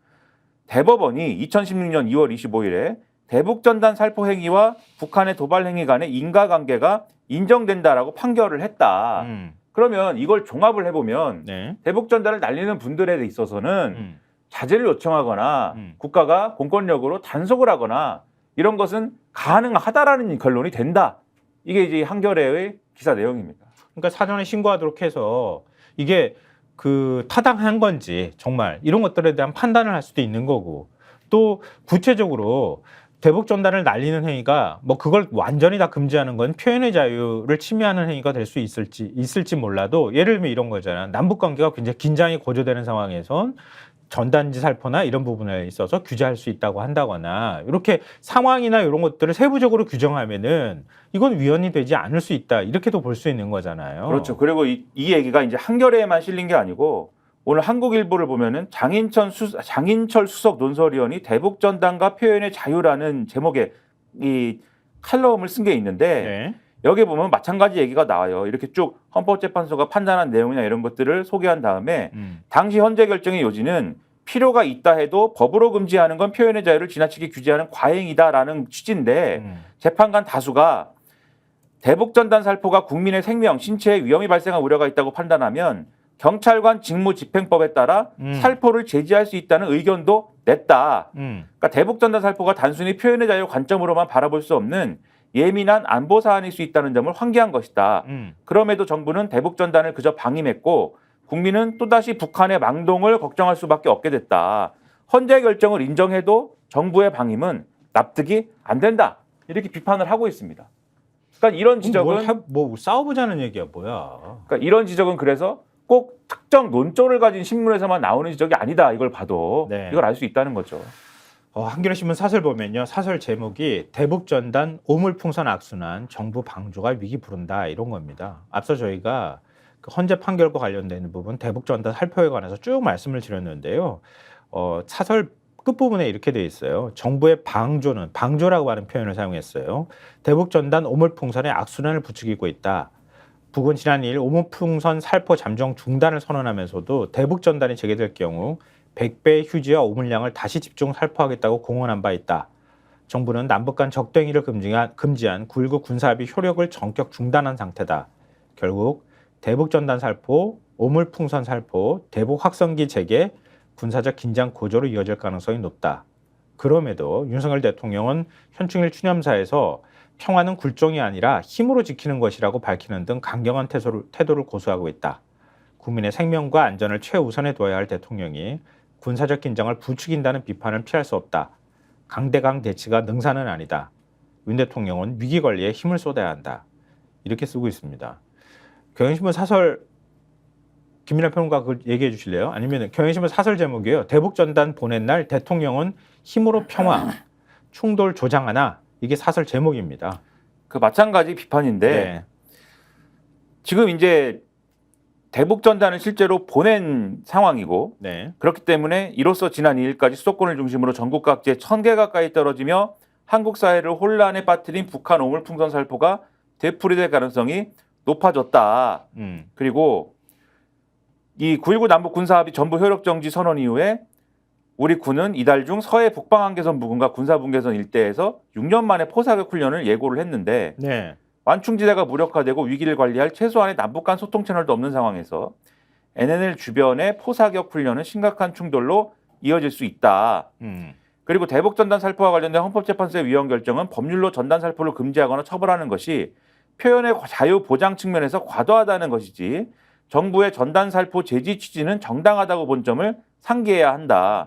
Speaker 2: 대법원이 2016년 2월 25일에 대북전단 살포 행위와 북한의 도발 행위 간의 인과관계가 인정된다라고 판결을 했다. 그러면 이걸 종합을 해보면
Speaker 1: 네.
Speaker 2: 대북전단을 날리는 분들에 있어서는 자제를 요청하거나 국가가 공권력으로 단속을 하거나 이런 것은 가능하다라는 결론이 된다. 이게 이제 한겨레의 기사 내용입니다.
Speaker 1: 그러니까 사전에 신고하도록 해서 이게 그 타당한 건지 정말 이런 것들에 대한 판단을 할 수도 있는 거고, 또 구체적으로 대북 전단을 날리는 행위가 뭐 그걸 완전히 다 금지하는 건 표현의 자유를 침해하는 행위가 될 수 있을지 몰라도, 예를 들면 이런 거잖아. 남북 관계가 굉장히 긴장이 고조되는 상황에선 전단지 살포나 이런 부분에 있어서 규제할 수 있다고 한다거나, 이렇게 상황이나 이런 것들을 세부적으로 규정하면은 이건 위헌이 되지 않을 수 있다, 이렇게도 볼 수 있는 거잖아요.
Speaker 2: 그렇죠. 그리고 이 얘기가 이제 한겨레에만 실린 게 아니고 오늘 한국일보를 보면은 장인철 수석 논설위원이 대북 전단과 표현의 자유라는 제목의 이 칼럼을 쓴 게 있는데
Speaker 1: 네.
Speaker 2: 여기 보면 마찬가지 얘기가 나와요. 이렇게 쭉 헌법재판소가 판단한 내용이나 이런 것들을 소개한 다음에 당시 헌재 결정의 요지는 필요가 있다 해도 법으로 금지하는 건 표현의 자유를 지나치게 규제하는 과잉이다라는 취지인데 재판관 다수가 대북전단 살포가 국민의 생명, 신체에 위험이 발생할 우려가 있다고 판단하면 경찰관 직무집행법에 따라 살포를 제지할 수 있다는 의견도 냈다. 그러니까 대북전단 살포가 단순히 표현의 자유 관점으로만 바라볼 수 없는 예민한 안보 사안일 수 있다는 점을 환기한 것이다. 그럼에도 정부는 대북전단을 그저 방임했고 국민은 또다시 북한의 망동을 걱정할 수밖에 없게 됐다. 헌재 결정을 인정해도 정부의 방임은 납득이 안 된다. 이렇게 비판을 하고 있습니다. 그러니까 이런 지적은
Speaker 1: 뭐 싸워보자는 얘기야 뭐야.
Speaker 2: 그러니까 이런 지적은 그래서 꼭 특정 논조를 가진 신문에서만 나오는 지적이 아니다. 이걸 봐도
Speaker 1: 네.
Speaker 2: 이걸 알 수 있다는 거죠.
Speaker 1: 한겨레 신문 사설 보면요, 사설 제목이 대북전단 오물풍선 악순환 정부 방조가 위기 부른다 이런 겁니다. 앞서 저희가 그 헌재 판결과 관련된 부분 대북전단 살포에 관해서 쭉 말씀을 드렸는데요. 사설 끝부분에 이렇게 돼 있어요. 정부의 방조는, 방조라고 하는 표현을 사용했어요. 대북전단 오물풍선의 악순환을 부추기고 있다. 북은 지난 2일 오물풍선 살포 잠정 중단을 선언하면서도 대북전단이 재개될 경우 100배의 휴지와 오물량을 다시 집중 살포하겠다고 공언한 바 있다. 정부는 남북 간 적대행위를 금지한 9.19 군사합의 효력을 전격 중단한 상태다. 결국 대북전단 살포, 오물풍선 살포, 대북 확성기 재개, 군사적 긴장 고조로 이어질 가능성이 높다. 그럼에도 윤석열 대통령은 현충일 추념사에서 평화는 굴종이 아니라 힘으로 지키는 것이라고 밝히는 등 강경한 태도를 고수하고 있다. 국민의 생명과 안전을 최우선에 둬야 할 대통령이 군사적 긴장을 부추긴다는 비판을 피할 수 없다. 강대강 대치가 능사는 아니다. 윤 대통령은 위기 관리에 힘을 쏟아야 한다. 이렇게 쓰고 있습니다. 경향신문 사설 김민하 평론가 그 얘기해 주실래요? 아니면 경향신문 사설 제목이에요. 대북전단 보낸 날 대통령은 힘으로 평화, 충돌 조장하나, 이게 사설 제목입니다.
Speaker 2: 그 마찬가지 비판인데
Speaker 1: 네.
Speaker 2: 지금 이제 대북전단을 실제로 보낸 상황이고
Speaker 1: 네.
Speaker 2: 그렇기 때문에 이로써 지난 2일까지 수도권을 중심으로 전국 각지에 1000개 가까이 떨어지며 한국 사회를 혼란에 빠뜨린 북한 오물풍선 살포가 되풀이될 가능성이 높아졌다. 그리고 이 9.19 남북 군사합의 전부 효력 정지 선언 이후에 우리 군은 이달 중 서해 북방한계선 부근과 군사분계선 일대에서 6년 만에 포사격 훈련을 예고를 했는데
Speaker 1: 네.
Speaker 2: 완충지대가 무력화되고 위기를 관리할 최소한의 남북 간 소통 채널도 없는 상황에서 NNL 주변의 포사격 훈련은 심각한 충돌로 이어질 수 있다. 그리고 대북전단 살포와 관련된 헌법재판소의 위헌 결정은 법률로 전단 살포를 금지하거나 처벌하는 것이 표현의 자유 보장 측면에서 과도하다는 것이지 정부의 전단 살포 제지 취지는 정당하다고 본 점을 상기해야 한다.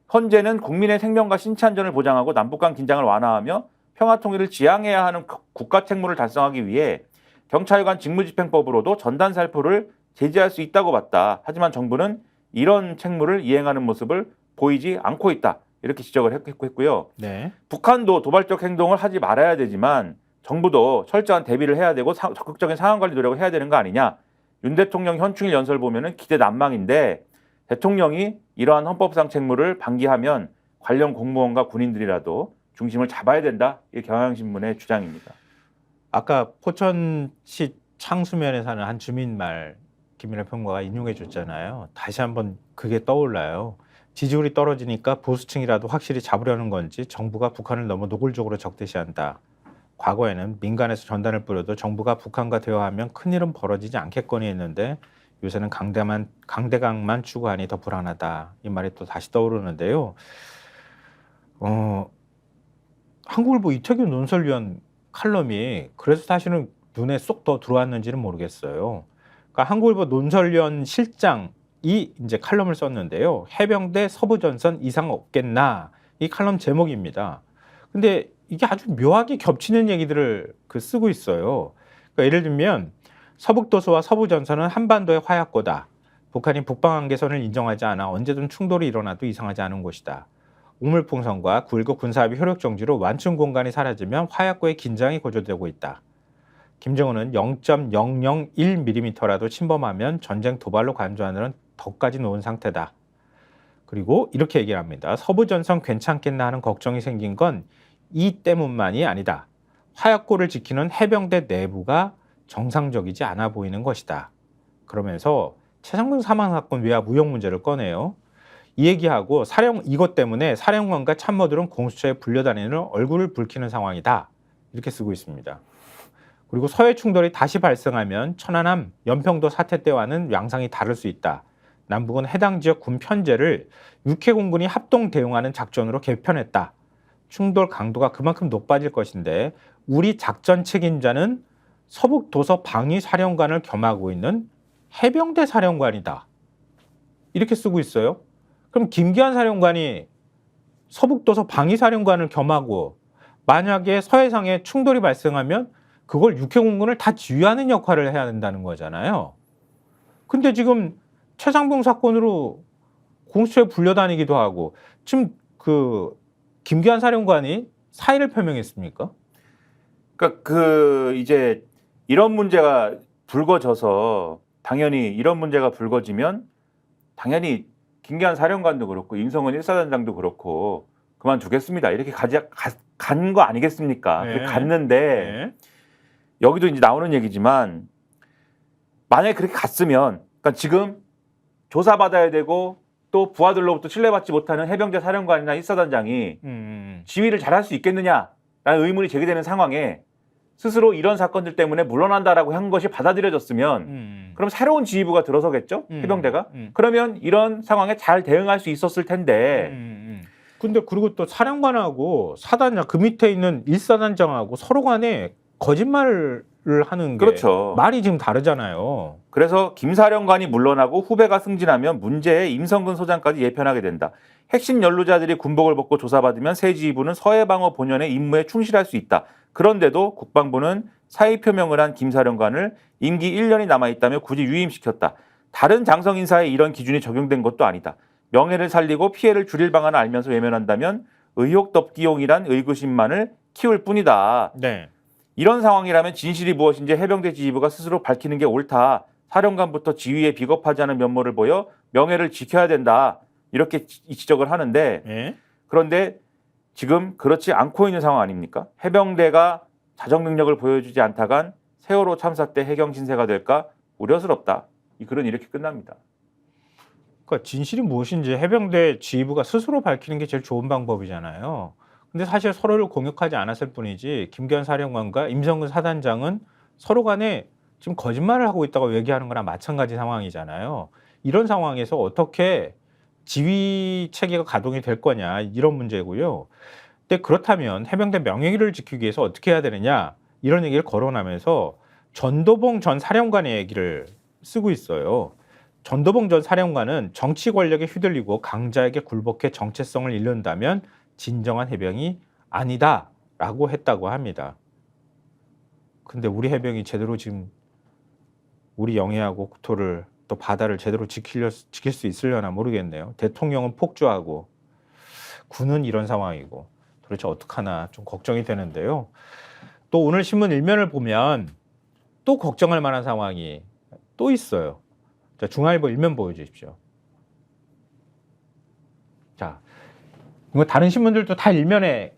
Speaker 2: 현재는 국민의 생명과 신체 안전을 보장하고 남북 간 긴장을 완화하며 평화 통일을 지향해야 하는 국가 책무를 달성하기 위해 경찰관 직무집행법으로도 전단 살포를 제지할 수 있다고 봤다. 하지만 정부는 이런 책무를 이행하는 모습을 보이지 않고 있다. 이렇게 지적을 했고요.
Speaker 1: 네.
Speaker 2: 북한도 도발적 행동을 하지 말아야 되지만 정부도 철저한 대비를 해야 되고 적극적인 상황 관리 노력을 해야 되는 거 아니냐. 윤 대통령 현충일 연설 보면은 기대 난망인데 대통령이 이러한 헌법상 책무를 방기하면 관련 공무원과 군인들이라도 중심을 잡아야 된다. 이게 경향신문의 주장입니다.
Speaker 1: 아까 포천시 창수면에 사는 한 주민 말 김민하 평론가가 인용해 줬잖아요. 다시 한번 그게 떠올라요. 지지율이 떨어지니까 보수층이라도 확실히 잡으려는 건지 정부가 북한을 너무 노골적으로 적대시한다. 과거에는 민간에서 전단을 뿌려도 정부가 북한과 대화하면 큰일은 벌어지지 않겠거니 했는데 요새는 강대강만 추구하니 더 불안하다. 이 말이 또 다시 떠오르는데요. 한국일보 이태균 논설위원 칼럼이 그래서 사실은 눈에 쏙 더 들어왔는지는 모르겠어요. 그러니까 한국일보 논설위원 실장이 이제 칼럼을 썼는데요. 해병대 서부전선 이상 없겠나 이 칼럼 제목입니다. 근데 이게 아주 묘하게 겹치는 얘기들을 쓰고 있어요. 그러니까 예를 들면 서북도서와 서부전선은 한반도의 화약고다. 북한이 북방한계선을 인정하지 않아 언제든 충돌이 일어나도 이상하지 않은 곳이다. 우물풍선과 9.19 군사합의 효력 정지로 완충 공간이 사라지면 화약고의 긴장이 고조되고 있다. 김정은은 0.001mm라도 침범하면 전쟁 도발로 간주하는 덕까지 놓은 상태다. 그리고 이렇게 얘기를 합니다. 서부전선 괜찮겠나 하는 걱정이 생긴 건 이 때문만이 아니다. 화약고를 지키는 해병대 내부가 정상적이지 않아 보이는 것이다. 그러면서 최상병 사망 사건 외화 무역 문제를 꺼내요. 이 얘기하고 이것 때문에 사령관과 참모들은 공수처에 불려다니는 얼굴을 붉히는 상황이다. 이렇게 쓰고 있습니다. 그리고 서해 충돌이 다시 발생하면 천안함, 연평도 사태 때와는 양상이 다를 수 있다. 남북은 해당 지역 군 편제를 육해공군이 합동 대응하는 작전으로 개편했다. 충돌 강도가 그만큼 높아질 것인데 우리 작전 책임자는 서북도서 방위사령관을 겸하고 있는 해병대 사령관이다. 이렇게 쓰고 있어요. 그럼 김기한 사령관이 서북도서 방위사령관을 겸하고 만약에 서해상에 충돌이 발생하면 그걸 육해공군을 다 지휘하는 역할을 해야 된다는 거잖아요. 근데 지금 최상병 사건으로 공수처에 불려다니기도 하고 지금 김기한 사령관이 사의를 표명했습니까?
Speaker 2: 그러니까 이제 이런 문제가 불거져서 당연히 이런 문제가 불거지면 당연히 김기한 사령관도 그렇고 임성근 1사단장도 그렇고 그만두겠습니다. 이렇게 간 거 아니겠습니까?
Speaker 1: 네.
Speaker 2: 그렇게 갔는데
Speaker 1: 네.
Speaker 2: 여기도 이제 나오는 얘기지만 만약에 그렇게 갔으면 그러니까 지금 조사받아야 되고 또 부하들로부터 신뢰받지 못하는 해병대 사령관이나 1사단장이 지휘를 잘할 수 있겠느냐라는 의문이 제기되는 상황에 스스로 이런 사건들 때문에 물러난다라고 한 것이 받아들여졌으면 그럼 새로운 지휘부가 들어서겠죠? 해병대가? 그러면 이런 상황에 잘 대응할 수 있었을 텐데
Speaker 1: 근데 그리고 또 사령관하고 사단장 그 밑에 있는 1사단장하고 서로 간에 거짓말을 하는 게
Speaker 2: 그렇죠.
Speaker 1: 말이 지금 다르잖아요.
Speaker 2: 그래서 김 사령관이 물러나고 후배가 승진하면 문제의 임성근 소장까지 예편하게 된다. 핵심 연루자들이 군복을 벗고 조사받으면 새 지휘부는 서해방어 본연의 임무에 충실할 수 있다. 그런데도 국방부는 사의 표명을 한 김 사령관을 임기 1년이 남아있다며 굳이 유임시켰다. 다른 장성 인사에 이런 기준이 적용된 것도 아니다. 명예를 살리고 피해를 줄일 방안을 알면서 외면한다면 의혹 덮기용이란 의구심만을 키울 뿐이다.
Speaker 1: 네.
Speaker 2: 이런 상황이라면 진실이 무엇인지 해병대 지휘부가 스스로 밝히는 게 옳다. 사령관부터 지휘에 비겁하지 않은 면모를 보여 명예를 지켜야 된다. 이렇게 지적을 하는데
Speaker 1: 네.
Speaker 2: 그런데 지금 그렇지 않고 있는 상황 아닙니까? 해병대가 자정 능력을 보여주지 않다간 세월호 참사 때 해경 신세가 될까 우려스럽다. 이 글은 이렇게 끝납니다.
Speaker 1: 그러니까 진실이 무엇인지 해병대 지휘부가 스스로 밝히는 게 제일 좋은 방법이잖아요. 근데 사실 서로를 공격하지 않았을 뿐이지 김기현 사령관과 임성근 사단장은 서로 간에 지금 거짓말을 하고 있다고 얘기하는 거랑 마찬가지 상황이잖아요. 이런 상황에서 어떻게 지휘 체계가 가동이 될 거냐 이런 문제고요. 근데 그렇다면 해병대 명예를 지키기 위해서 어떻게 해야 되느냐 이런 얘기를 거론하면서 전도봉 전 사령관의 얘기를 쓰고 있어요. 전도봉 전 사령관은 정치 권력에 휘둘리고 강자에게 굴복해 정체성을 잃는다면 진정한 해병이 아니다라고 했다고 합니다. 근데 우리 해병이 제대로 지금 우리 영해하고 국토를 또 바다를 제대로 지킬 수 있으려나 모르겠네요. 대통령은 폭주하고 군은 이런 상황이고 도대체 어떡하나 좀 걱정이 되는데요. 또 오늘 신문 일면을 보면 또 걱정할 만한 상황이 또 있어요. 자, 중앙일보 일면 보여주십시오. 자, 이거 다른 신문들도 다 일면에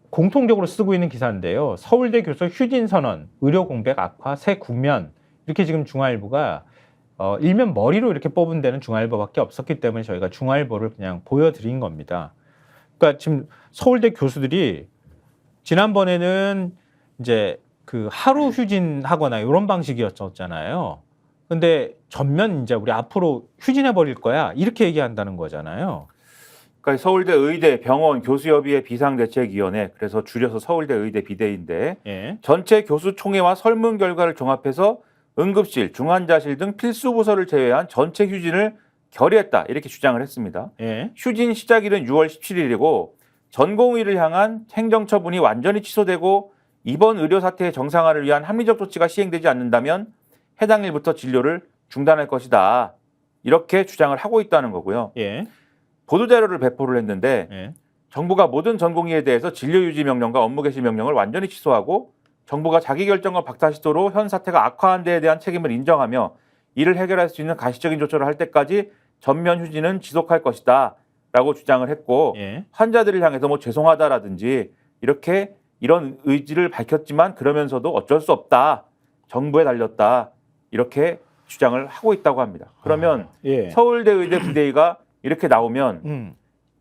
Speaker 1: 공통적으로 쓰고 있는 기사인데요. 서울대 교수 휴진 선언, 의료 공백 악화, 새 국면 이렇게 지금 중앙일보가 일면 머리로 이렇게 뽑은 데는 중앙일보밖에 없었기 때문에 저희가 중앙일보를 그냥 보여드린 겁니다. 그러니까 지금 서울대 교수들이 지난번에는 이제 그 하루 휴진하거나 이런 방식이었잖아요. 근데 전면 이제 우리 앞으로 휴진해 버릴 거야 이렇게 얘기한다는 거잖아요.
Speaker 2: 그러니까 서울대 의대 병원 교수협의회 비상대책위원회, 그래서 줄여서 서울대 의대 비대위인데
Speaker 1: 예.
Speaker 2: 전체 교수 총회와 설문 결과를 종합해서 응급실, 중환자실 등 필수 부서를 제외한 전체 휴진을 결의했다 이렇게 주장을 했습니다.
Speaker 1: 예.
Speaker 2: 휴진 시작일은 6월 17일이고 전공의를 향한 행정처분이 완전히 취소되고 이번 의료 사태의 정상화를 위한 합리적 조치가 시행되지 않는다면 해당 일부터 진료를 중단할 것이다 이렇게 주장을 하고 있다는 거고요.
Speaker 1: 예.
Speaker 2: 보도자료를 배포를 했는데
Speaker 1: 예.
Speaker 2: 정부가 모든 전공의에 대해서 진료 유지 명령과 업무 개시 명령을 완전히 취소하고 정부가 자기결정과 박탈시도로 현 사태가 악화한 데에 대한 책임을 인정하며 이를 해결할 수 있는 가시적인 조처를 할 때까지 전면 휴진은 지속할 것이다 라고 주장을 했고
Speaker 1: 예.
Speaker 2: 환자들을 향해서 뭐 죄송하다라든지 이렇게 이런 의지를 밝혔지만 그러면서도 어쩔 수 없다, 정부에 달렸다 이렇게 주장을 하고 있다고 합니다. 그러면
Speaker 1: 예.
Speaker 2: 서울대 의대 비대위가 이렇게 나오면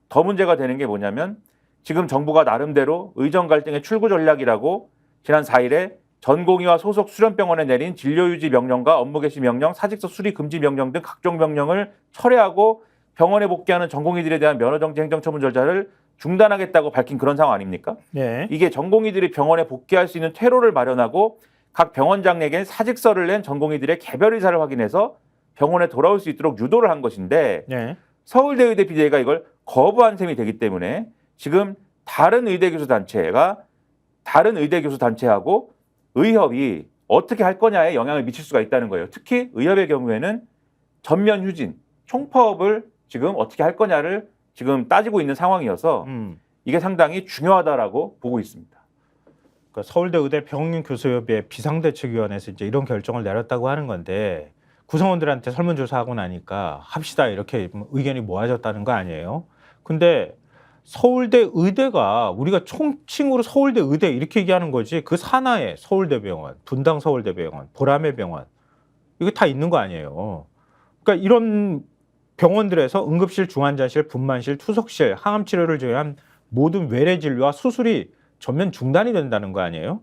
Speaker 2: 더 문제가 되는 게 뭐냐면 지금 정부가 나름대로 의정 갈등의 출구 전략이라고 지난 4일에 전공의와 소속 수련병원에 내린 진료유지 명령과 업무 개시 명령, 사직서 수리 금지 명령 등 각종 명령을 철회하고 병원에 복귀하는 전공의들에 대한 면허정지 행정처분 절차를 중단하겠다고 밝힌 그런 상황 아닙니까?
Speaker 1: 예.
Speaker 2: 이게 전공의들이 병원에 복귀할 수 있는 퇴로를 마련하고 각 병원장에게 사직서를 낸 전공의들의 개별 의사를 확인해서 병원에 돌아올 수 있도록 유도를 한 것인데
Speaker 1: 예.
Speaker 2: 서울대 의대 비대위가 이걸 거부한 셈이 되기 때문에 지금 다른 의대 교수 단체하고 의협이 어떻게 할 거냐에 영향을 미칠 수가 있다는 거예요. 특히 의협의 경우에는 전면 휴진, 총파업을 지금 어떻게 할 거냐를 지금 따지고 있는 상황이어서 이게 상당히 중요하다라고 보고 있습니다.
Speaker 1: 그러니까 서울대 의대 병원교수협의회 비상대책위원회에서 이제 이런 결정을 내렸다고 하는 건데 구성원들한테 설문조사하고 나니까 합시다 이렇게 의견이 모아졌다는 거 아니에요? 근데 서울대 의대가 우리가 총칭으로 서울대 의대 이렇게 얘기하는 거지 그 산하에 서울대병원, 분당 서울대병원, 보라매 병원 이게 다 있는 거 아니에요? 그러니까 이런 병원들에서 응급실, 중환자실, 분만실, 투석실, 항암 치료를 제외한 모든 외래 진료와 수술이 전면 중단이 된다는 거 아니에요?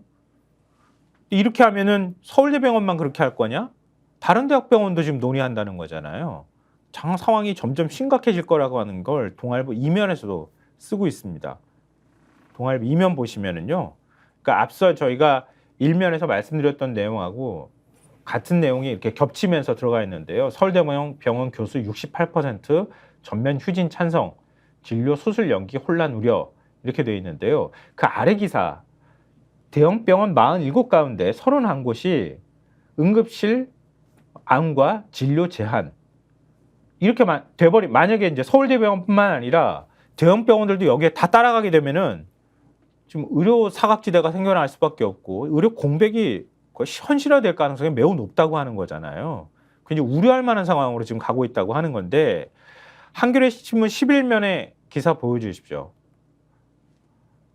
Speaker 1: 이렇게 하면은 서울대병원만 그렇게 할 거냐? 다른 대학병원도 지금 논의한다는 거잖아요. 상황이 점점 심각해질 거라고 하는 걸 동아일보 이면에서도 쓰고 있습니다. 동아일보 이면 보시면은요. 그러니까 앞서 저희가 일면에서 말씀드렸던 내용하고 같은 내용이 이렇게 겹치면서 들어가 있는데요. 서울대병원 교수 68% 전면 휴진 찬성, 진료 수술 연기 혼란 우려 이렇게 되어 있는데요. 그 아래 기사 대형병원 47 가운데 31곳이 응급실 암과 진료 제한 이렇게 돼버리 만약에 이제 서울대병원뿐만 아니라 대형 병원들도 여기에 다 따라가게 되면은 지금 의료 사각지대가 생겨날 수밖에 없고 의료 공백이 거의 현실화될 가능성이 매우 높다고 하는 거잖아요. 굉장히 우려할 만한 상황으로 지금 가고 있다고 하는 건데 한겨레 신문 11면의 기사 보여주십시오.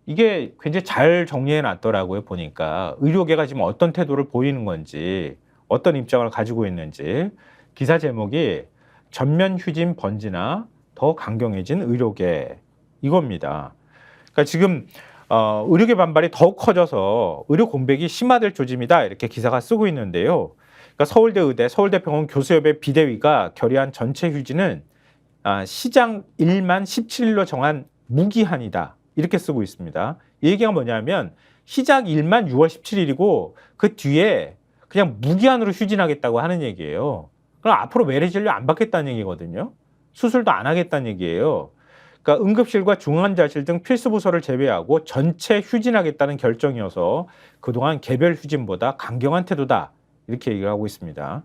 Speaker 1: 이게 굉장히 잘 정리해 놨더라고요. 보니까 의료계가 지금 어떤 태도를 보이는 건지 어떤 입장을 가지고 있는지 기사 제목이 전면 휴진 번지나 더 강경해진 의료계 이겁니다. 그러니까 지금 의료계 반발이 더욱 커져서 의료 공백이 심화될 조짐이다 이렇게 기사가 쓰고 있는데요. 그러니까 서울대 의대, 서울대병원 교수협의 비대위가 결의한 전체 휴진은 시장 1만 17일로 정한 무기한이다 이렇게 쓰고 있습니다. 이 얘기가 뭐냐면 시작 1만 6월 17일이고 그 뒤에 그냥 무기한으로 휴진하겠다고 하는 얘기예요. 그럼 앞으로 외래 진료 안 받겠다는 얘기거든요. 수술도 안 하겠다는 얘기예요. 그러니까 응급실과 중환자실 등 필수 부서를 제외하고 전체 휴진하겠다는 결정이어서 그동안 개별 휴진보다 강경한 태도다 이렇게 얘기를 하고 있습니다.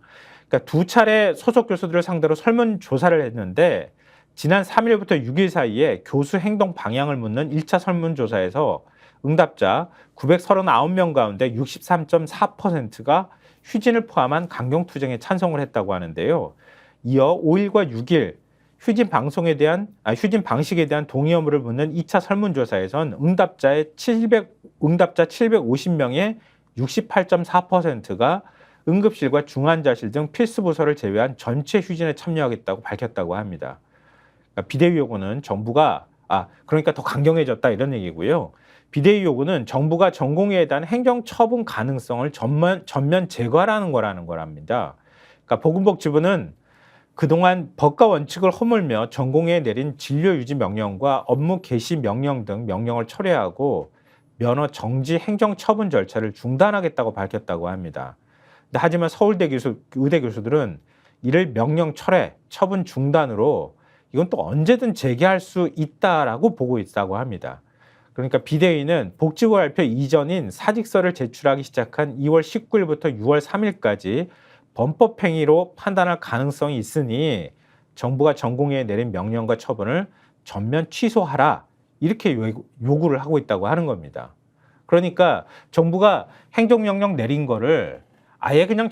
Speaker 1: 그러니까 두 차례 소속 교수들을 상대로 설문조사를 했는데 지난 3일부터 6일 사이에 교수 행동 방향을 묻는 1차 설문조사에서 응답자 939명 가운데 63.4%가 휴진을 포함한 강경투쟁에 찬성을 했다고 하는데요. 이어 5일과 6일 휴진 방식에 대한 동의 여부를 묻는 2차 설문조사에선 응답자 750명의 68.4%가 응급실과 중환자실 등 필수 부서를 제외한 전체 휴진에 참여하겠다고 밝혔다고 합니다. 그러니까 비대위 요구는 그러니까 더 강경해졌다 이런 얘기고요. 비대위 요구는 정부가 전공의에 대한 행정 처분 가능성을 전면 제거하라는 거랍니다. 그러니까 보건복지부는 그동안 법과 원칙을 허물며 전공의에 내린 진료 유지 명령과 업무 개시 명령 등 명령을 철회하고 면허 정지 행정 처분 절차를 중단하겠다고 밝혔다고 합니다. 하지만 서울대 의대 교수들은 이를 명령 철회, 처분 중단으로 이건 또 언제든 재개할 수 있다라고 보고 있다고 합니다. 그러니까 비대위는 복지부 발표 이전인 사직서를 제출하기 시작한 2월 19일부터 6월 3일까지 범법행위로 판단할 가능성이 있으니 정부가 전공의에 내린 명령과 처분을 전면 취소하라 이렇게 요구를 하고 있다고 하는 겁니다. 그러니까 정부가 행정명령 내린 거를 아예 그냥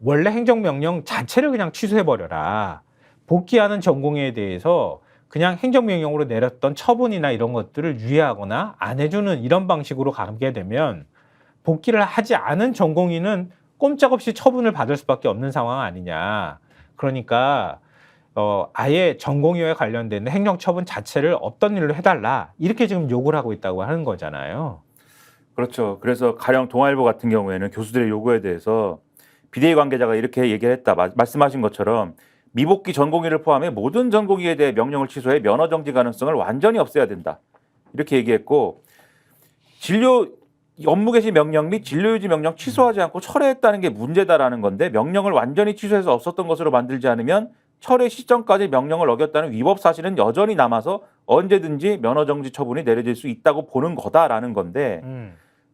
Speaker 1: 원래 행정명령 자체를 그냥 취소해버려라. 복귀하는 전공의에 대해서 그냥 행정명령으로 내렸던 처분이나 이런 것들을 유예하거나 안 해주는 이런 방식으로 가게 되면 복귀를 하지 않은 전공의는 꼼짝없이 처분을 받을 수밖에 없는 상황 아니냐. 그러니까 아예 전공의와 관련된 행정처분 자체를 없던 일로 해달라. 이렇게 지금 요구를 하고 있다고 하는 거잖아요.
Speaker 2: 그렇죠. 그래서 가령 동아일보 같은 경우에는 교수들의 요구에 대해서 비대위 관계자가 이렇게 얘기를 했다. 말씀하신 것처럼 미복귀 전공의를 포함해 모든 전공의에 대해 명령을 취소해 면허 정지 가능성을 완전히 없애야 된다. 이렇게 얘기했고 업무 개시 명령 및 진료 유지 명령 취소하지 않고 철회했다는 게 문제다라는 건데 명령을 완전히 취소해서 없었던 것으로 만들지 않으면 철회 시점까지 명령을 어겼다는 위법 사실은 여전히 남아서 언제든지 면허 정지 처분이 내려질 수 있다고 보는 거다라는 건데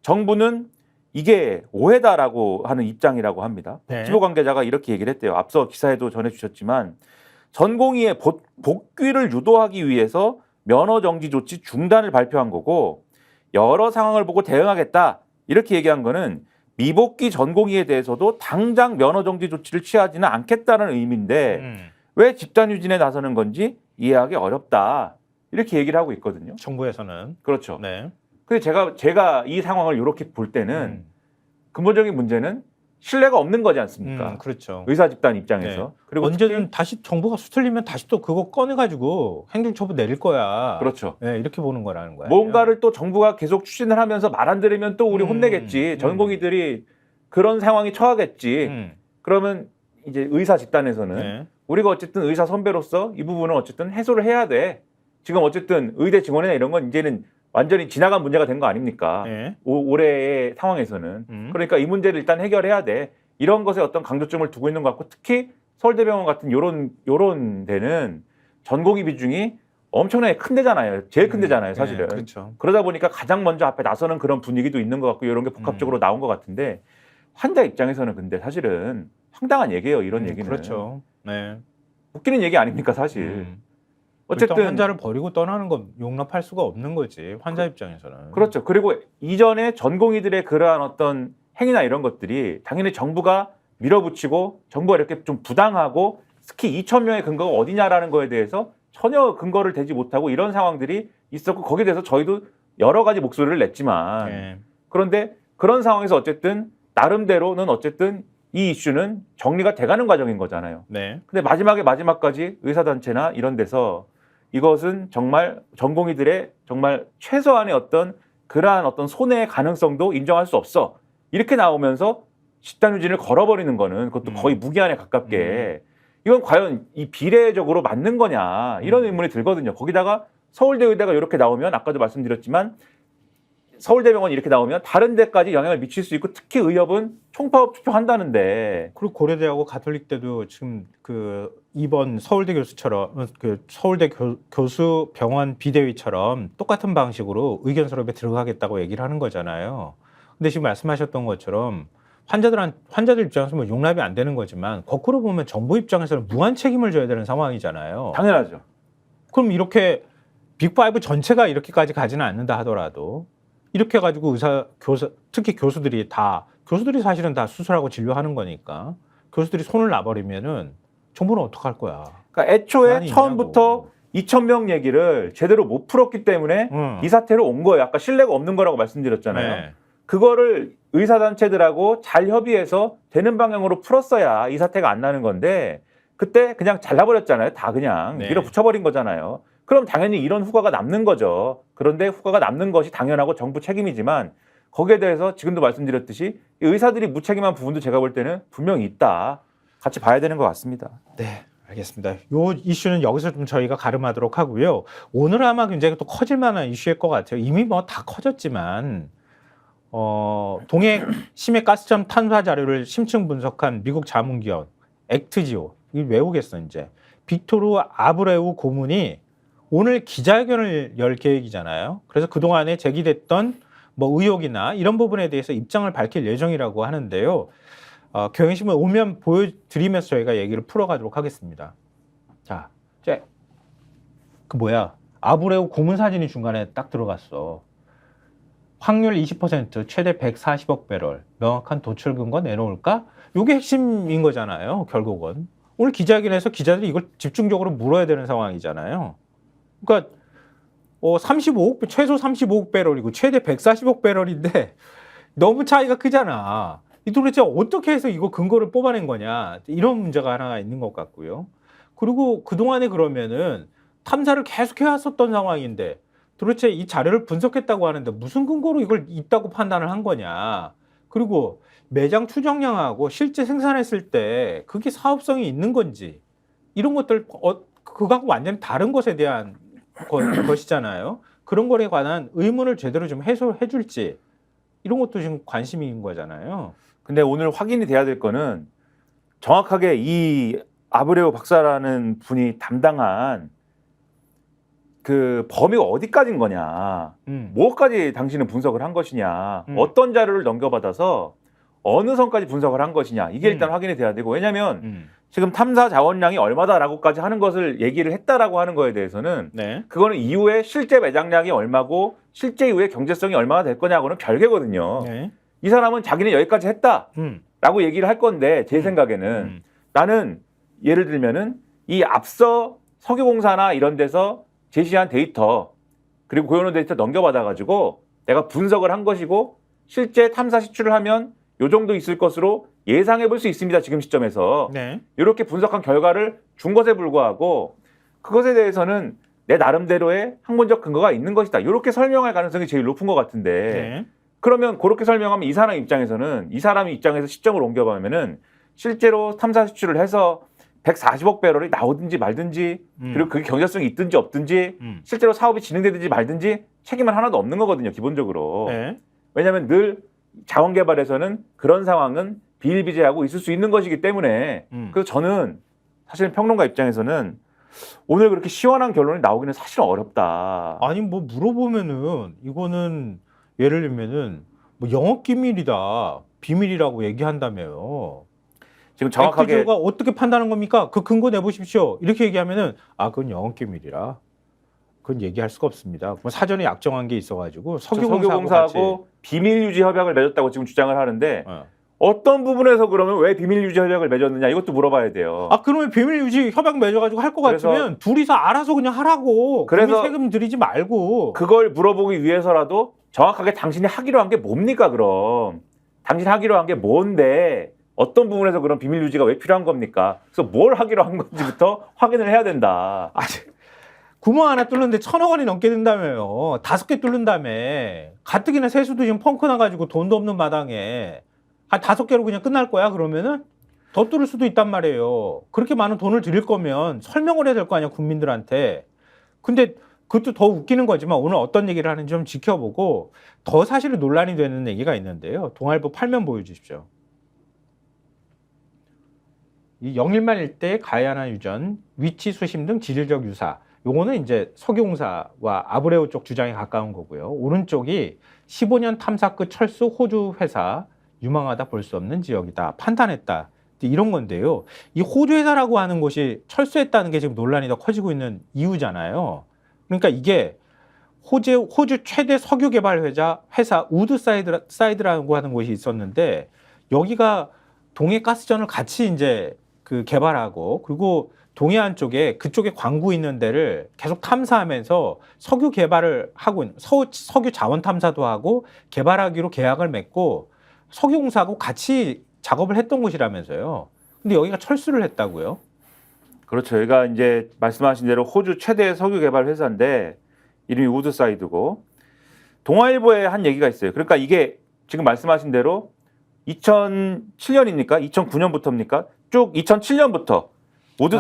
Speaker 2: 정부는 이게 오해다라고 하는 입장이라고 합니다.
Speaker 1: 네.
Speaker 2: 복지부 관계자가 이렇게 얘기를 했대요. 앞서 기사에도 전해주셨지만 전공의의 복귀를 유도하기 위해서 면허 정지 조치 중단을 발표한 거고 여러 상황을 보고 대응하겠다 이렇게 얘기한 거는 미복귀 전공의에 대해서도 당장 면허 정지 조치를 취하지는 않겠다는 의미인데 왜 집단 휴진에 나서는 건지 이해하기 어렵다 이렇게 얘기를 하고 있거든요.
Speaker 1: 정부에서는.
Speaker 2: 그렇죠.
Speaker 1: 네.
Speaker 2: 근데 제가 이 상황을 이렇게 볼 때는 근본적인 문제는 신뢰가 없는 거지 않습니까?
Speaker 1: 그렇죠.
Speaker 2: 의사 집단 입장에서.
Speaker 1: 네.
Speaker 2: 그리고
Speaker 1: 언제든 다시 정부가 수틀리면 다시 또 그거 꺼내가지고 행정처분 내릴 거야.
Speaker 2: 그렇죠.
Speaker 1: 네, 이렇게 보는 거라는 거예요.
Speaker 2: 뭔가를 또 정부가 계속 추진을 하면서 말 안 들으면 또 우리 혼내겠지. 전공의들이 그런 상황이 처하겠지. 그러면 이제 의사 집단에서는
Speaker 1: 네.
Speaker 2: 우리가 어쨌든 의사 선배로서 이 부분은 어쨌든 해소를 해야 돼. 지금 어쨌든 의대 증원이나 이런 건 이제는 완전히 지나간 문제가 된 거 아닙니까?
Speaker 1: 네.
Speaker 2: 올해의 상황에서는. 그러니까 이 문제를 일단 해결해야 돼. 이런 것에 어떤 강조점을 두고 있는 것 같고 특히 서울대병원 같은 요런 데는 전공의 비중이 엄청나게 큰 데잖아요. 제일 큰 데잖아요, 사실은.
Speaker 1: 네, 그렇죠.
Speaker 2: 그러다 보니까 가장 먼저 앞에 나서는 그런 분위기도 있는 것 같고 이런 게 복합적으로 나온 것 같은데 환자 입장에서는 근데 사실은 황당한 얘기예요, 이런 얘기는.
Speaker 1: 그렇죠. 네.
Speaker 2: 웃기는 얘기 아닙니까, 사실. 어쨌든
Speaker 1: 일단 환자를 버리고 떠나는 건 용납할 수가 없는 거지 환자 입장에서는.
Speaker 2: 그렇죠. 그리고 이전에 전공의들의 그러한 어떤 행위나 이런 것들이 당연히 정부가 밀어붙이고 정부가 이렇게 좀 부당하고 특히 2,000명의 근거가 어디냐라는 거에 대해서 전혀 근거를 대지 못하고 이런 상황들이 있었고 거기에 대해서 저희도 여러 가지 목소리를 냈지만
Speaker 1: 네.
Speaker 2: 그런데 그런 상황에서 어쨌든 나름대로는 어쨌든 이 이슈는 정리가 돼가는 과정인 거잖아요.
Speaker 1: 네.
Speaker 2: 근데 마지막까지 의사단체나 이런 데서 이것은 정말 전공의들의 정말 최소한의 그러한 손해의 가능성도 인정할 수 없어. 이렇게 나오면서 집단 휴진을 걸어버리는 거는 그것도 거의 무기한에 가깝게 이건 과연 이 비례적으로 맞는 거냐 이런 의문이 들거든요. 거기다가 서울대 의대가 이렇게 나오면 아까도 말씀드렸지만 서울대병원이 이렇게 나오면 다른 데까지 영향을 미칠 수 있고 특히 의협은 총파업 투표한다는데
Speaker 1: 그리고 고려대하고 가톨릭대도 지금 이번 서울대 교수처럼 서울대 교수 병원 비대위처럼 똑같은 방식으로 의견 수렴에 들어가겠다고 얘기를 하는 거잖아요. 근데 지금 말씀하셨던 것처럼 환자들 입장에서 뭐 용납이 안 되는 거지만 거꾸로 보면 정부 입장에서는 무한 책임을 져야 되는 상황이잖아요.
Speaker 2: 당연하죠.
Speaker 1: 그럼 이렇게 빅5 전체가 이렇게까지 가지는 않는다 하더라도 이렇게 해가지고 특히 교수들이 사실은 다 수술하고 진료하는 거니까 교수들이 손을 놔버리면은 정부는 어떡할 거야?
Speaker 2: 그러니까 애초에
Speaker 1: 불안이
Speaker 2: 처음부터 2,000명 얘기를 제대로 못 풀었기 때문에 이 사태로 온 거예요. 아까 신뢰가 없는 거라고 말씀드렸잖아요.
Speaker 1: 네.
Speaker 2: 그거를 의사단체들하고 잘 협의해서 되는 방향으로 풀었어야 이 사태가 안 나는 건데 그때 그냥 잘라버렸잖아요. 다 그냥
Speaker 1: 네.
Speaker 2: 밀어붙여버린 거잖아요. 그럼 당연히 이런 후과가 남는 거죠. 그런데 후과가 남는 것이 당연하고 정부 책임이지만 거기에 대해서 지금도 말씀드렸듯이 의사들이 무책임한 부분도 제가 볼 때는 분명히 있다. 같이 봐야 되는 것 같습니다.
Speaker 1: 네, 알겠습니다. 요 이슈는 여기서 좀 저희가 가름하도록 하고요. 오늘 아마 굉장히 또 커질 만한 이슈일 것 같아요. 이미 뭐 다 커졌지만 동해 심해 가스점 탐사 자료를 심층 분석한 미국 자문기업 액트지오, 이 외우겠어 이제. 빅토르 아브레우 고문이 오늘 기자회견을 열 계획이잖아요. 그래서 그동안에 제기됐던 뭐 의혹이나 이런 부분에 대해서 입장을 밝힐 예정이라고 하는데요. 경향신문 오면 보여드리면서 저희가 얘기를 풀어가도록 하겠습니다. 자, 이제 그 뭐야 아브레우 고문 사진이 중간에 딱 들어갔어. 확률 20%, 최대 140억 배럴, 명확한 도출 근거 내놓을까? 이게 핵심인 거잖아요. 결국은 오늘 기자회견에서 기자들이 이걸 집중적으로 물어야 되는 상황이잖아요. 그러니까 35억 최소 35억 배럴이고 최대 140억 배럴인데 너무 차이가 크잖아. 이 도대체 어떻게 해서 이거 근거를 뽑아낸 거냐 이런 문제가 하나 있는 것 같고요. 그리고 그동안에 그러면은 탐사를 계속 해왔었던 상황인데 도대체 이 자료를 분석했다고 하는데 무슨 근거로 이걸 있다고 판단을 한 거냐. 그리고 매장 추정량하고 실제 생산했을 때 그게 사업성이 있는 건지 이런 것들 그거하고 완전히 다른 것에 대한 것이잖아요. 그런 거에 관한 의문을 제대로 좀 해소해 줄지 이런 것도 지금 관심인 거잖아요.
Speaker 2: 근데 오늘 확인이 돼야 될 거는 정확하게 이 아브레우 박사라는 분이 담당한 그 범위가 어디까지인 거냐, 뭐까지 당신은 분석을 한 것이냐, 어떤 자료를 넘겨받아서 어느 선까지 분석을 한 것이냐 이게 일단 확인이 돼야 되고 왜냐하면 지금 탐사 자원량이 얼마다라고까지 하는 것을 얘기를 했다라고 하는 거에 대해서는
Speaker 1: 네.
Speaker 2: 그거는 이후에 실제 매장량이 얼마고 실제 이후에 경제성이 얼마나 될 거냐고는 별개거든요.
Speaker 1: 네.
Speaker 2: 이 사람은 자기는 여기까지 했다라고 얘기를 할 건데 제 생각에는 나는 예를 들면은 이 앞서 석유공사나 이런 데서 제시한 데이터 그리고 고연호 데이터 넘겨받아가지고 내가 분석을 한 것이고 실제 탐사 시추를 하면 요 정도 있을 것으로 예상해 볼 수 있습니다. 지금 시점에서.
Speaker 1: 네.
Speaker 2: 이렇게 분석한 결과를 준 것에 불구하고 그것에 대해서는 내 나름대로의 학문적 근거가 있는 것이다. 이렇게 설명할 가능성이 제일 높은 것 같은데
Speaker 1: 네.
Speaker 2: 그러면 그렇게 설명하면 이 사람 입장에서는 이 사람 입장에서 시점을 옮겨보면은 실제로 탐사 수출을 해서 140억 배럴이 나오든지 말든지 그리고 그게 경제성이 있든지 없든지 실제로 사업이 진행되든지 말든지 책임은 하나도 없는 거거든요. 기본적으로.
Speaker 1: 네.
Speaker 2: 왜냐하면 늘 자원개발에서는 그런 상황은 비일비재하고 있을 수 있는 것이기 때문에 그래서 저는 사실 평론가 입장에서는 오늘 그렇게 시원한 결론이 나오기는 사실 어렵다.
Speaker 1: 아니 뭐 물어보면은 이거는 예를 들면은 뭐 영업 기밀이다 비밀이라고 얘기한다며요.
Speaker 2: 지금 정확하게
Speaker 1: 액트지오가 어떻게 판단한 겁니까? 그 근거 내보십시오. 이렇게 얘기하면은 그건 영업 기밀이라 그건 얘기할 수가 없습니다. 뭐 사전에 약정한 게 있어가지고
Speaker 2: 석유공사하고 비밀 유지 협약을 맺었다고 지금 주장을 하는데 어떤 부분에서 그러면 왜 비밀 유지 협약을 맺었느냐 이것도 물어봐야 돼요.
Speaker 1: 그러면 비밀 유지 협약 맺어가지고 할 것 같으면 둘이서 알아서 그냥 하라고.
Speaker 2: 그래서
Speaker 1: 세금 들이지 말고.
Speaker 2: 그걸 물어보기 위해서라도 정확하게 당신이 하기로 한 게 뭡니까 그럼? 당신이 하기로 한 게 뭔데 어떤 부분에서 그런 비밀 유지가 왜 필요한 겁니까? 그래서 뭘 하기로 한 건지부터 확인을 해야 된다.
Speaker 1: 구멍 하나 뚫는데 1,000억 원이 넘게 든다며요. 5개 뚫는다며. 가뜩이나 세수도 지금 펑크 나가지고 돈도 없는 마당에 한 5개로 그냥 끝날 거야 그러면은? 더 뚫을 수도 있단 말이에요. 그렇게 많은 돈을 들일 거면 설명을 해야 될 거 아니야 국민들한테. 근데 그것도 더 웃기는 거지만 오늘 어떤 얘기를 하는지 좀 지켜보고 더 사실은 논란이 되는 얘기가 있는데요. 동아일보 8면 보여주십시오. 이 영일만 일대 가야나 유전, 위치 수심 등 지질적 유사. 요거는 이제 석유공사와 아브레우 쪽 주장에 가까운 거고요. 오른쪽이 15년 탐사 끝 철수 호주 회사 유망하다 볼 수 없는 지역이다. 판단했다. 이런 건데요. 이 호주 회사라고 하는 곳이 철수했다는 게 지금 논란이 더 커지고 있는 이유잖아요. 그러니까 이게 호주 최대 석유 개발 회사 우드사이드라고 하는 곳이 있었는데 여기가 동해 가스전을 같이 이제 그 개발하고 그리고 동해안 쪽에 그쪽에 광구 있는 데를 계속 탐사하면서 석유 개발을 하고 석유 자원 탐사도 하고 개발하기로 계약을 맺고 석유공사하고 같이 작업을 했던 곳이라면서요. 근데 여기가 철수를 했다고요?
Speaker 2: 그렇죠. 여기가 이제 말씀하신 대로 호주 최대 석유 개발 회사인데 이름이 우드사이드고 동아일보에 한 얘기가 있어요. 그러니까 이게 지금 말씀하신 대로 2007년입니까? 2009년부터입니까? 쭉 2007년부터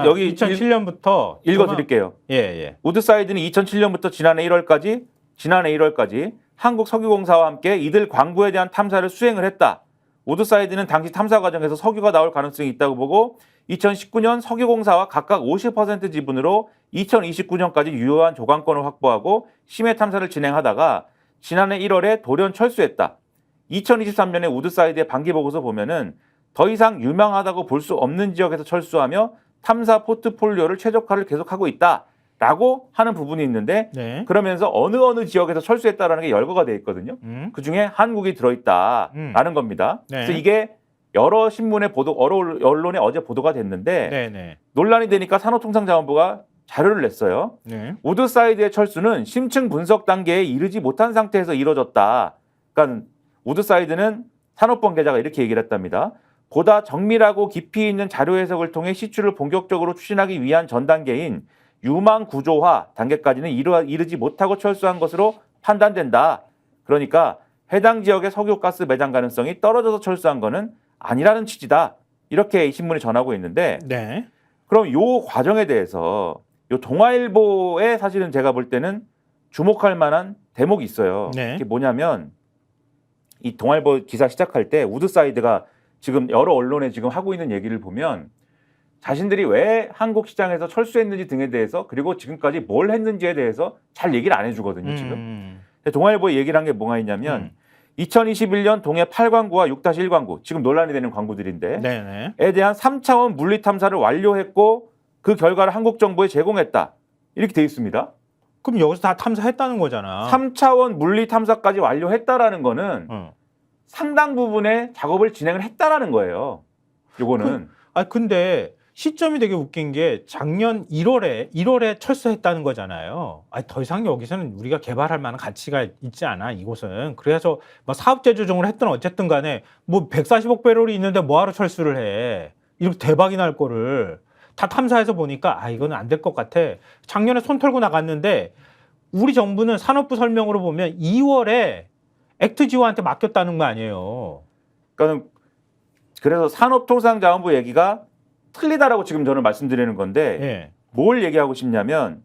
Speaker 2: 여기
Speaker 1: 2007년부터
Speaker 2: 읽어드릴게요.
Speaker 1: 예.
Speaker 2: 우드사이드는 2007년부터 지난해 1월까지 한국석유공사와 함께 이들 광구에 대한 탐사를 수행을 했다. 우드사이드는 당시 탐사 과정에서 석유가 나올 가능성이 있다고 보고 2019년 석유공사와 각각 50% 지분으로 2029년까지 유효한 조강권을 확보하고 심해 탐사를 진행하다가 지난해 1월에 돌연 철수했다. 2023년에 우드사이드의 반기보고서 보면은 더 이상 유망하다고 볼 수 없는 지역에서 철수하며 탐사 포트폴리오를 최적화를 계속하고 있다라고 하는 부분이 있는데
Speaker 1: 네.
Speaker 2: 그러면서 어느 지역에서 철수했다라는 게 열거가 돼 있거든요. 그중에 한국이 들어있다라는 겁니다.
Speaker 1: 네.
Speaker 2: 그래서 이게 여러 신문의 언론에 어제 보도가 됐는데
Speaker 1: 네.
Speaker 2: 논란이 되니까 산업통상자원부가 자료를 냈어요.
Speaker 1: 네.
Speaker 2: 우드사이드의 철수는 심층 분석 단계에 이르지 못한 상태에서 이뤄졌다. 그러니까 우드사이드는 산업 관계자가 이렇게 얘기를 했답니다. 보다 정밀하고 깊이 있는 자료 해석을 통해 시추를 본격적으로 추진하기 위한 전 단계인 유망 구조화 단계까지는 이르지 못하고 철수한 것으로 판단된다. 그러니까 해당 지역의 석유가스 매장 가능성이 떨어져서 철수한 것은 아니라는 취지다. 이렇게 이 신문이 전하고 있는데
Speaker 1: 네.
Speaker 2: 그럼 요 과정에 대해서 요 동아일보에 사실은 제가 볼 때는 주목할 만한 대목이 있어요.
Speaker 1: 네.
Speaker 2: 그게 뭐냐면 이 동아일보 기사 시작할 때 우드사이드가 지금 여러 언론에 지금 하고 있는 얘기를 보면 자신들이 왜 한국 시장에서 철수했는지 등에 대해서 그리고 지금까지 뭘 했는지에 대해서 잘 얘기를 안 해주거든요. 지금. 동아일보에 얘기를 한 게 뭐가 있냐면 2021년 동해 8광구와 6-1광구 지금 논란이 되는 광구들인데
Speaker 1: 네네.
Speaker 2: 에 대한 3차원 물리 탐사를 완료했고 그 결과를 한국 정부에 제공했다. 이렇게 돼 있습니다.
Speaker 1: 그럼 여기서 다 탐사했다는 거잖아.
Speaker 2: 3차원 물리 탐사까지 완료했다라는 거는 상당 부분의 작업을 진행을 했다라는 거예요. 요거는.
Speaker 1: 근데 시점이 되게 웃긴 게 작년 1월에 철수했다는 거잖아요. 더 이상 여기서는 우리가 개발할 만한 가치가 있지 않아, 이곳은. 그래서 뭐 사업재 조정을 했든 어쨌든 간에 뭐 140억 배럴이 있는데 뭐하러 철수를 해. 이렇게 대박이 날 거를 다 탐사해서 보니까 이거는 안 될 것 같아. 작년에 손 털고 나갔는데 우리 정부는 산업부 설명으로 보면 2월에 액트지오한테 맡겼다는 거 아니에요.
Speaker 2: 그러니까 그래서 산업통상자원부 얘기가 틀리다라고 지금 저는 말씀드리는 건데
Speaker 1: 예.
Speaker 2: 뭘 얘기하고 싶냐면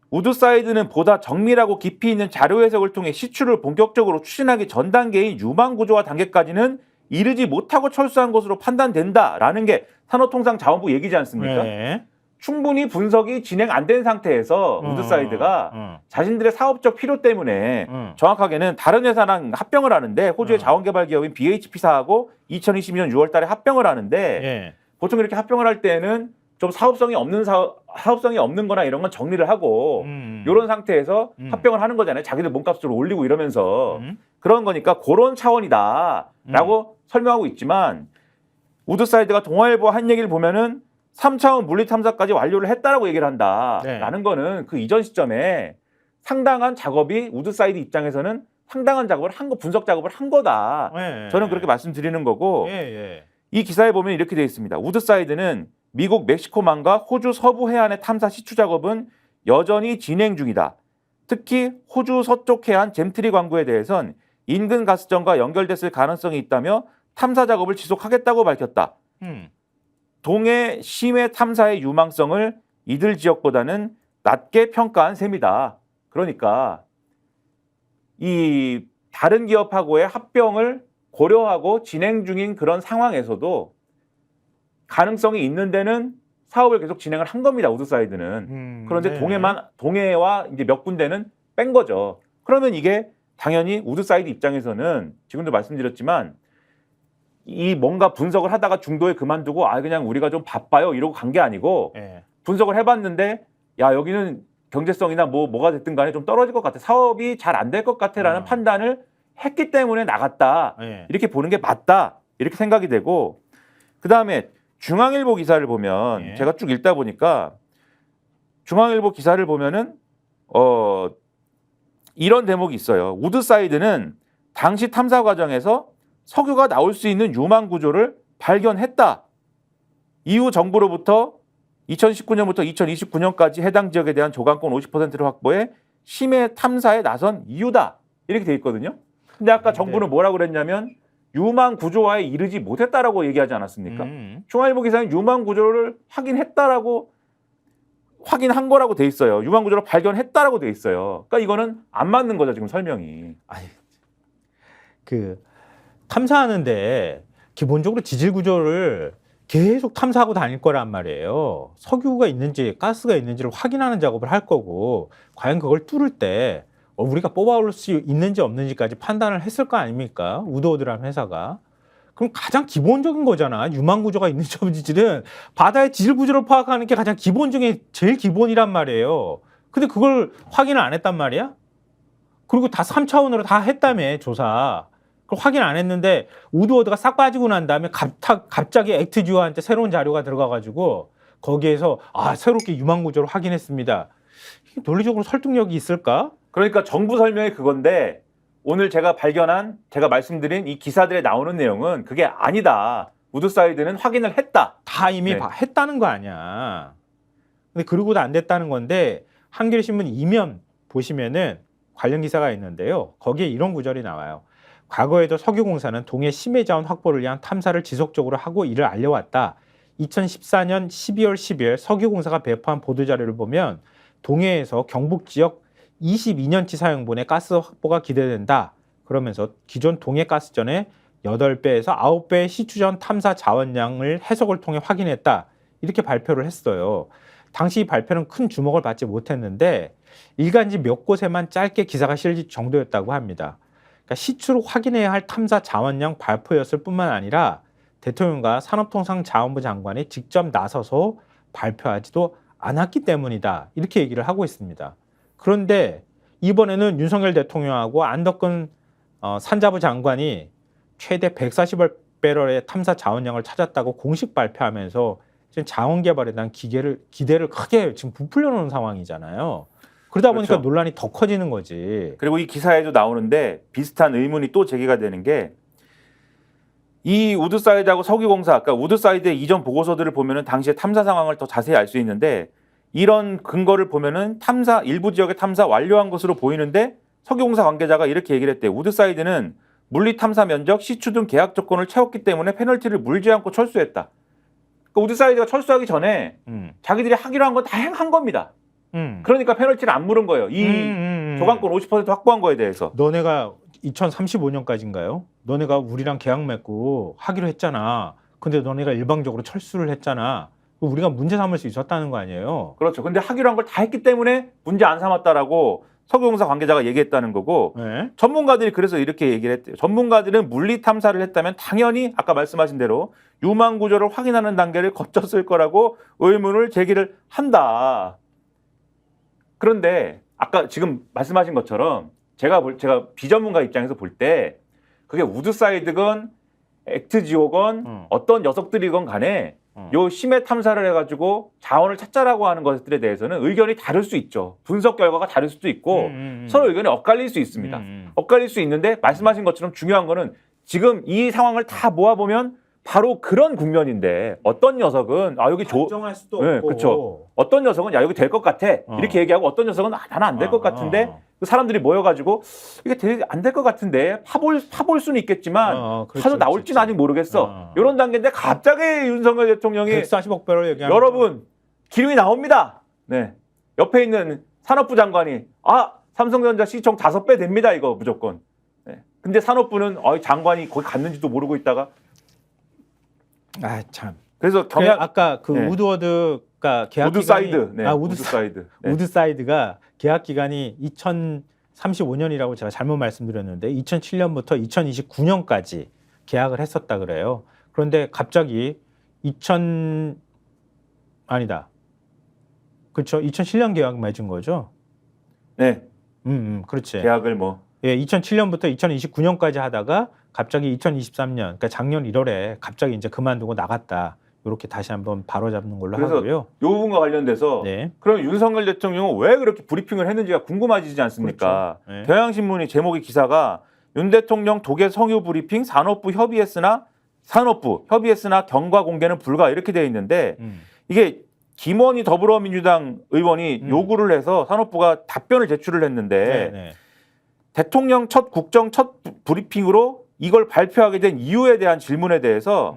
Speaker 2: 우드사이드는 보다 정밀하고 깊이 있는 자료 해석을 통해 시추를 본격적으로 추진하기 전 단계인 유망구조화 단계까지는 이르지 못하고 철수한 것으로 판단된다라는 게 산업통상자원부 얘기지 않습니까?
Speaker 1: 예.
Speaker 2: 충분히 분석이 진행 안 된 상태에서 우드사이드가 자신들의 사업적 필요 때문에 정확하게는 다른 회사랑 합병을 하는데 호주의 자원개발 기업인 BHP사하고 2022년 6월 달에 합병을 하는데
Speaker 1: 예.
Speaker 2: 보통 이렇게 합병을 할 때는 좀 사업성이 없는 거나 이런 건 정리를 하고 이런 상태에서 합병을 하는 거잖아요. 자기들 몸값을 올리고 이러면서 그런 거니까 그런 차원이다라고 설명하고 있지만 우드사이드가 동아일보 한 얘기를 보면은 3차원 물리 탐사까지 완료를 했다라고 얘기를 한다라는 거는 그 이전 시점에 상당한 작업이 우드사이드 입장에서는 상당한 작업을 한 거, 분석 작업을 한 거다. 저는 그렇게 말씀드리는 거고 이 기사에 보면 이렇게 되어 있습니다. 우드사이드는 미국 멕시코만과 호주 서부 해안의 탐사 시추 작업은 여전히 진행 중이다. 특히 호주 서쪽 해안 잼트리 광구에 대해선 인근 가스정과 연결됐을 가능성이 있다며 탐사 작업을 지속하겠다고 밝혔다. 동해 심해 탐사의 유망성을 이들 지역보다는 낮게 평가한 셈이다. 그러니까 이 다른 기업하고의 합병을 고려하고 진행 중인 그런 상황에서도 가능성이 있는 데는 사업을 계속 진행을 한 겁니다. 우드사이드는. 그런데 동해와 이제 몇 군데는 뺀 거죠. 그러면 이게 당연히 우드사이드 입장에서는 지금도 말씀드렸지만 이 뭔가 분석을 하다가 중도에 그만두고 그냥 우리가 좀 바빠요 이러고 간 게 아니고 분석을 해봤는데 여기는 경제성이나 뭐가 됐든 간에 좀 떨어질 것 같아. 사업이 잘 안 될 것 같아라는 판단을 했기 때문에 나갔다. 이렇게 보는 게 맞다. 이렇게 생각이 되고 그다음에 중앙일보 기사를 보면
Speaker 1: 예.
Speaker 2: 제가 쭉 읽다 보니까 중앙일보 기사를 보면은 이런 대목이 있어요. 우드사이드는 당시 탐사 과정에서 석유가 나올 수 있는 유망 구조를 발견했다. 이후 정부로부터 2019년부터 2029년까지 해당 지역에 대한 조강권 50%를 확보해 심해 탐사에 나선 이유다. 이렇게 돼 있거든요. 근데 아까 정부는 뭐라고 그랬냐면 유망 구조화에 이르지 못했다라고 얘기하지 않았습니까? 중앙일보 기사는 유망 구조를 확인했다라고 확인한 거라고 돼 있어요. 유망 구조를 발견했다라고 돼 있어요. 그러니까 이거는 안 맞는 거죠, 지금 설명이.
Speaker 1: 아니, 그 탐사하는데 기본적으로 지질 구조를 계속 탐사하고 다닐 거란 말이에요. 석유가 있는지 가스가 있는지를 확인하는 작업을 할 거고, 과연 그걸 뚫을 때 우리가 뽑아올 수 있는지 없는지까지 판단을 했을 거 아닙니까? 우드워드라는 회사가. 그럼 가장 기본적인 거잖아. 유망 구조가 있는지 없는지는 바다의 지질 구조를 파악하는 게 가장 기본 중에 제일 기본이란 말이에요. 근데 그걸 확인을 안 했단 말이야? 그리고 다 3차원으로 다 했다며, 조사. 그걸 확인 안 했는데 우드워드가 싹 빠지고 난 다음에 갑자기 액트지오한테 새로운 자료가 들어가가지고 거기에서 새롭게 유망 구조를 확인했습니다. 이게 논리적으로 설득력이 있을까?
Speaker 2: 그러니까 정부 설명이 그건데 오늘 제가 말씀드린 이 기사들에 나오는 내용은 그게 아니다. 우드사이드는 확인을 했다.
Speaker 1: 다 이미
Speaker 2: 네.
Speaker 1: 했다는 거 아니야. 근데 그러고도 안 됐다는 건데 한겨레신문 2면 보시면은 관련 기사가 있는데요. 거기에 이런 구절이 나와요. 과거에도 석유공사는 동해 심해 자원 확보를 위한 탐사를 지속적으로 하고 이를 알려왔다. 2014년 12월 10일 석유공사가 배포한 보도자료를 보면 동해에서 경북 지역 22년치 사용분의 가스 확보가 기대된다. 그러면서 기존 동해 가스전의 8배에서 9배의 시추전 탐사 자원량을 해석을 통해 확인했다. 이렇게 발표를 했어요. 당시 이 발표는 큰 주목을 받지 못했는데 일간지 몇 곳에만 짧게 기사가 실릴 정도였다고 합니다. 그러니까 시추로 확인해야 할 탐사 자원량 발표였을 뿐만 아니라 대통령과 산업통상자원부 장관이 직접 나서서 발표하지도 않았기 때문이다. 이렇게 얘기를 하고 있습니다. 그런데 이번에는 윤석열 대통령하고 안덕근 산자부 장관이 최대 140배럴의 탐사 자원량을 찾았다고 공식 발표하면서 지금 자원개발에 대한 기대를 크게 지금 부풀려 놓은 상황이잖아요. 그러다 보니까
Speaker 2: 그렇죠.
Speaker 1: 논란이 더 커지는 거지.
Speaker 2: 그리고 이 기사에도 나오는데 비슷한 의문이 또 제기가 되는 게 이 우드사이드하고 석유공사, 그러니까 우드사이드의 이전 보고서들을 보면은 당시의 탐사 상황을 더 자세히 알 수 있는데 이런 근거를 보면은 일부 지역의 탐사 완료한 것으로 보이는데 석유공사 관계자가 이렇게 얘기를 했대요. 우드사이드는 물리 탐사 면적, 시추 등 계약 조건을 채웠기 때문에 페널티를 물지 않고 철수했다. 그러니까 우드사이드가 철수하기 전에 자기들이 하기로 한 건 다 한 겁니다. 그러니까 페널티를 안 물은 거예요. 이 조강권 50% 확보한 거에 대해서.
Speaker 1: 너네가 2035년까지인가요? 너네가 우리랑 계약 맺고 하기로 했잖아. 근데 너네가 일방적으로 철수를 했잖아. 우리가 문제 삼을 수 있었다는 거 아니에요?
Speaker 2: 그렇죠. 근데 하기로 한 걸 다 했기 때문에 문제 안 삼았다라고 석유공사 관계자가 얘기했다는 거고
Speaker 1: 네?
Speaker 2: 전문가들이 그래서 이렇게 얘기를 했대요. 전문가들은 물리 탐사를 했다면 당연히 아까 말씀하신 대로 유망 구조를 확인하는 단계를 거쳤을 거라고 의문을 제기를 한다. 그런데 아까 지금 말씀하신 것처럼 제가 비전문가 입장에서 볼 때 그게 우드사이드건 액트지오건 어떤 녀석들이건 간에 요 심해 탐사를 해가지고 자원을 찾자라고 하는 것들에 대해서는 의견이 다를 수 있죠. 분석 결과가 다를 수도 있고 서로 의견이 엇갈릴 수 있습니다. 엇갈릴 수 있는데 말씀하신 것처럼 중요한 거는 지금 이 상황을 다 모아보면 바로 그런 국면인데 어떤 녀석은 여기
Speaker 1: 정할 수도
Speaker 2: 네,
Speaker 1: 없고.
Speaker 2: 그렇죠. 어떤 녀석은 여기 될 것 같아 이렇게 얘기하고 어떤 녀석은 나는 안 될 것 같은데 그 사람들이 모여가지고 이게 안 될 것 같은데 파볼 수는 있겠지만 파도 나올지는 아직 모르겠어. 이런 단계인데 갑자기 윤석열 대통령이
Speaker 1: 140억 배럴 얘기하면
Speaker 2: 여러분 기름이 나옵니다. 네. 옆에 있는 산업부 장관이 삼성전자 시총 5배 됩니다. 이거 무조건. 네. 근데 산업부는 장관이 거기 갔는지도 모르고 있다가
Speaker 1: 참.
Speaker 2: 그래서
Speaker 1: 아까 그
Speaker 2: 네.
Speaker 1: 우드워드가 계약
Speaker 2: 우드사이드.
Speaker 1: 기간이
Speaker 2: 우드사이드. 네.
Speaker 1: 우드사이드가 계약 기간이 2035년이라고 제가 잘못 말씀드렸는데 2007년부터 2029년까지 계약을 했었다 그래요. 그런데 갑자기 그렇죠. 2007년 계약 맺은 거죠.
Speaker 2: 네.
Speaker 1: 그렇지.
Speaker 2: 계약을
Speaker 1: 2007년부터 2029년까지 하다가 갑자기 2023년, 그러니까 작년 1월에 갑자기 이제 그만두고 나갔다. 이렇게 다시 한번 바로잡는 걸로
Speaker 2: 그래서
Speaker 1: 하고요.
Speaker 2: 요 부분과 관련돼서
Speaker 1: 네.
Speaker 2: 그럼 윤석열 대통령은 왜 그렇게 브리핑을 했는지가 궁금해지지 않습니까?
Speaker 1: 그렇죠. 네.
Speaker 2: 경향신문이 제목의 기사가 윤 대통령 독일 성유 브리핑 산업부 협의했으나 경과 공개는 불가 이렇게 되어 있는데 이게 김원희 더불어민주당 의원이 요구를 해서 산업부가 답변을 제출을 했는데
Speaker 1: 네.
Speaker 2: 대통령 국정 첫 브리핑으로 이걸 발표하게 된 이유에 대한 질문에 대해서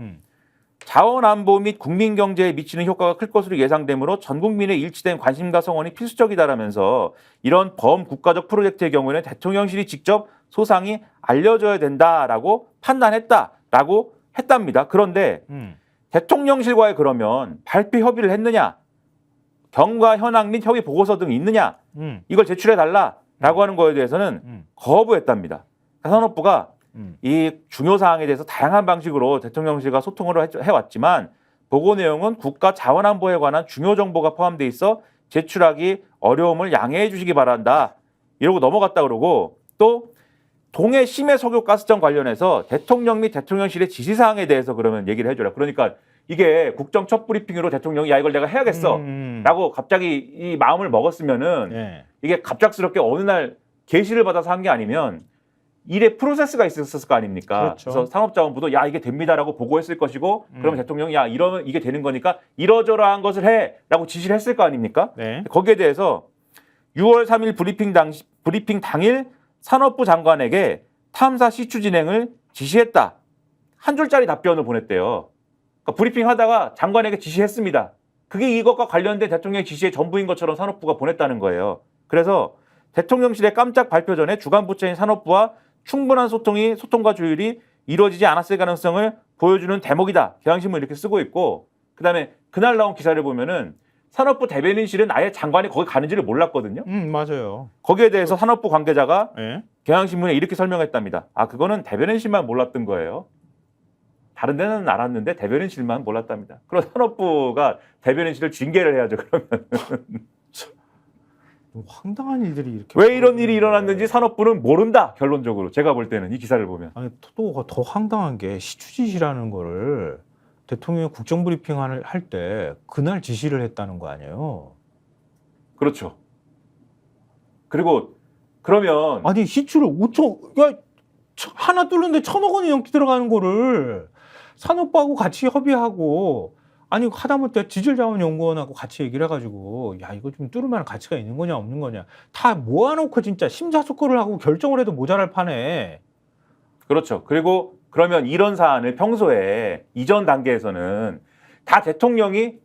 Speaker 2: 자원안보 및 국민 경제에 미치는 효과가 클 것으로 예상되므로 전 국민의 일치된 관심과 성원이 필수적이다라면서 이런 범국가적 프로젝트의 경우에는 대통령실이 직접 소상히 알려줘야 된다라고 판단했다라고 했답니다. 그런데 대통령실과의 그러면 발표 협의를 했느냐, 경과 현황 및 협의 보고서 등이 있느냐, 이걸 제출해 달라라고 하는 거에 대해서는 거부했답니다. 산업부가 이 중요 사항에 대해서 다양한 방식으로 대통령실과 소통을 해왔지만 보고 내용은 국가 자원안보에 관한 중요 정보가 포함돼 있어 제출하기 어려움을 양해해 주시기 바란다. 이러고 넘어갔다 그러고 또 동해 심해 석유 가스정 관련해서 대통령 및 대통령실의 지시사항에 대해서 그러면 얘기를 해줘라. 그러니까 이게 국정 첫 브리핑으로 대통령이 야 이걸 내가 해야겠어 라고 갑자기 이 마음을 먹었으면은
Speaker 1: 네.
Speaker 2: 이게 갑작스럽게 어느 날 계시를 받아서 한 게 아니면 일의 프로세스가 있었을 거 아닙니까?
Speaker 1: 그렇죠.
Speaker 2: 그래서 산업자원부도 야 이게 됩니다라고 보고했을 것이고 그러면 대통령이 야 이러면 이게 되는 거니까 이러저러한 것을 해라고 지시를 했을 거 아닙니까?
Speaker 1: 네.
Speaker 2: 거기에 대해서 6월 3일 브리핑 당일 산업부 장관에게 탐사 시추 진행을 지시했다. 한 줄짜리 답변을 보냈대요. 그러니까 브리핑하다가 장관에게 지시했습니다. 그게 이것과 관련된 대통령의 지시의 전부인 것처럼 산업부가 보냈다는 거예요. 그래서 대통령실의 깜짝 발표 전에 주간 부처인 산업부와 충분한 소통과 조율이 이루어지지 않았을 가능성을 보여주는 대목이다. 경향신문 이렇게 쓰고 있고 그다음에 그날 나온 기사를 보면은 산업부 대변인실은 아예 장관이 거기 가는지를 몰랐거든요.
Speaker 1: 맞아요.
Speaker 2: 거기에 대해서 산업부 관계자가
Speaker 1: 네.
Speaker 2: 경향신문에 이렇게 설명했답니다. 아 그거는 대변인실만 몰랐던 거예요. 다른 데는 알았는데 대변인실만 몰랐답니다. 그럼 산업부가 대변인실을 징계를 해야죠. 그러면
Speaker 1: 황당한 일들이 이렇게
Speaker 2: 왜 이런 일이 일어났는지 산업부는 모른다. 결론적으로 제가 볼 때는 이 기사를 보면
Speaker 1: 아니 또 더 황당한 게 시추지시라는 거를 대통령이 국정브리핑을 할 때 그날 지시를 했다는 거 아니에요?
Speaker 2: 그렇죠. 그리고 그러면
Speaker 1: 아니 시추를 5천 야 하나 뚫는데 1,000억 원이 넘게 들어가는 거를 산업부하고 같이 협의하고 아니 하다못해 지질자원연구원하고 같이 얘기를 해가지고 야 이거 좀 뚫을 만한 가치가 있는 거냐 없는 거냐 다 모아놓고 진짜 심사숙고를 하고 결정을 해도 모자랄 판에
Speaker 2: 그렇죠. 그리고 그러면 이런 사안을 평소에 이전 단계에서는 다 대통령이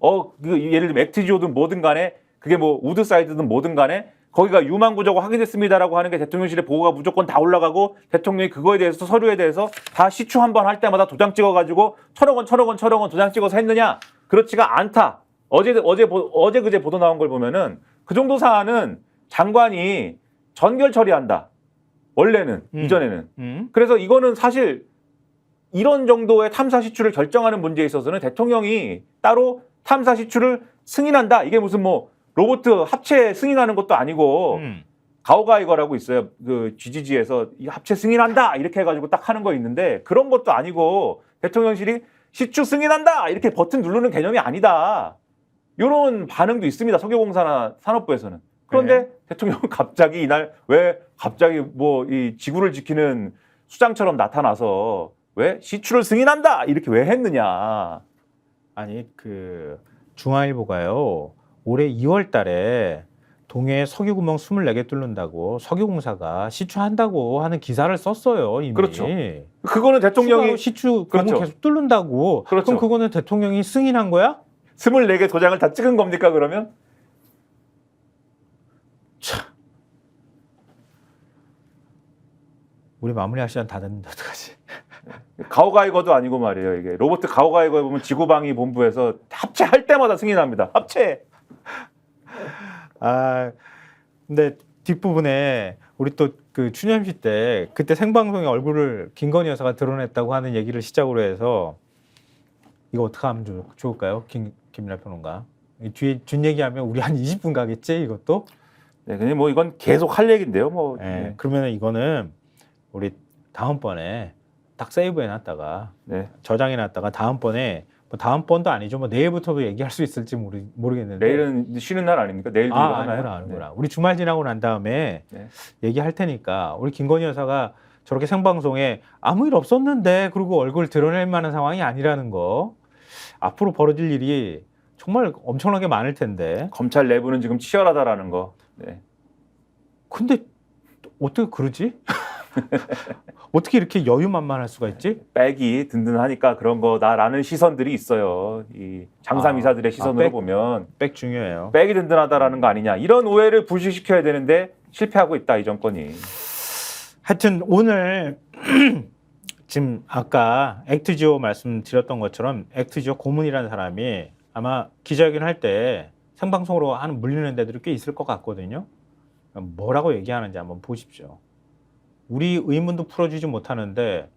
Speaker 2: 예를 들면 액티지오든 뭐든 간에 그게 뭐 우드사이드든 뭐든 간에 거기가 유망구조고 확인됐습니다라고 하는 게 대통령실에 보고가 무조건 다 올라가고 대통령이 그거에 대해서 서류에 대해서 다 시추 한 번 할 때마다 도장 찍어가지고 1,000억 원 도장 찍어서 했느냐? 그렇지가 않다. 어제 그제 보도 나온 걸 보면은 그 정도 사안은 장관이 전결 처리한다. 원래는 이전에는. 그래서 이거는 사실 이런 정도의 탐사 시추를 결정하는 문제에 있어서는 대통령이 따로 탐사 시추를 승인한다. 이게 무슨 뭐 로봇 합체 승인하는 것도 아니고 가오가이거라고 있어요. 그 GGG에서 이 합체 승인한다 이렇게 해가지고 딱 하는 거 있는데 그런 것도 아니고 대통령실이 시추 승인한다 이렇게 버튼 누르는 개념이 아니다. 이런 반응도 있습니다. 석유공사나 산업부에서는. 그런데
Speaker 1: 네.
Speaker 2: 대통령은 갑자기 이날 왜 갑자기 뭐 이 지구를 지키는 수장처럼 나타나서 왜 시추를 승인한다 이렇게 왜 했느냐.
Speaker 1: 아니 그 중앙일보가요 올해 2월 달에 동해 석유구멍 24개 뚫는다고 석유공사가 시추한다고 하는 기사를 썼어요 이미.
Speaker 2: 그렇죠. 그거는 대통령이
Speaker 1: 시추
Speaker 2: 그렇죠.
Speaker 1: 구멍 계속 뚫는다고.
Speaker 2: 그렇죠.
Speaker 1: 그럼 그거는 대통령이 승인한 거야?
Speaker 2: 24개 도장을 다 찍은 겁니까 그러면?
Speaker 1: 참. 우리 마무리할 시간 다 됐는데 어떡하지?
Speaker 2: 가오가이거도 아니고 말이에요. 이게 로봇 가오가이거에 보면 지구방위 본부에서 합체할 때마다 승인합니다. 합체.
Speaker 1: 아 근데 뒷부분에 우리 또 그 추념식 때 그때 생방송에 얼굴을 김건희 여사가 드러냈다고 하는 얘기를 시작으로 해서 이거 어떻게 하면 좋을까요? 김민하 평론가. 뒤에 뒷 얘기하면 우리 한 20분 가겠지 이것도?
Speaker 2: 네, 근데 뭐 이건 계속 할 얘기인데요. 뭐
Speaker 1: 네. 그러면 이거는 우리 다음번에 딱 세이브해 놨다가
Speaker 2: 네.
Speaker 1: 저장해 놨다가 다음번에 뭐 다음번도 아니죠. 뭐 내일부터도 얘기할 수 있을지 모르겠는데.
Speaker 2: 내일은 쉬는 날 아닙니까? 내일도 이거 하나요?
Speaker 1: 아니구나. 우리 주말 지나고 난 다음에
Speaker 2: 네.
Speaker 1: 얘기할 테니까 우리 김건희 여사가 저렇게 생방송에 아무 일 없었는데 그리고 얼굴 드러낼 만한 상황이 아니라는 거 앞으로 벌어질 일이 정말 엄청나게 많을 텐데.
Speaker 2: 검찰 내부는 지금 치열하다라는 거. 네.
Speaker 1: 근데 어떻게 그러지? 어떻게 이렇게 여유만만할 수가 있지?
Speaker 2: 백이 든든하니까 그런 거다라는 시선들이 있어요. 이 장사미사들의 시선으로
Speaker 1: 백?
Speaker 2: 보면
Speaker 1: 백 중요해요.
Speaker 2: 백이 든든하다라는 거 아니냐 이런 오해를 불식시켜야 되는데 실패하고 있다 이 정권이.
Speaker 1: 하여튼 오늘 지금 아까 액트지오 말씀드렸던 것처럼 액트지오 고문이라는 사람이 아마 기자회견 할 때 생방송으로 하는 물리는 데들이 꽤 있을 것 같거든요. 뭐라고 얘기하는지 한번 보십시오. 우리 의문도 풀어주지 못하는데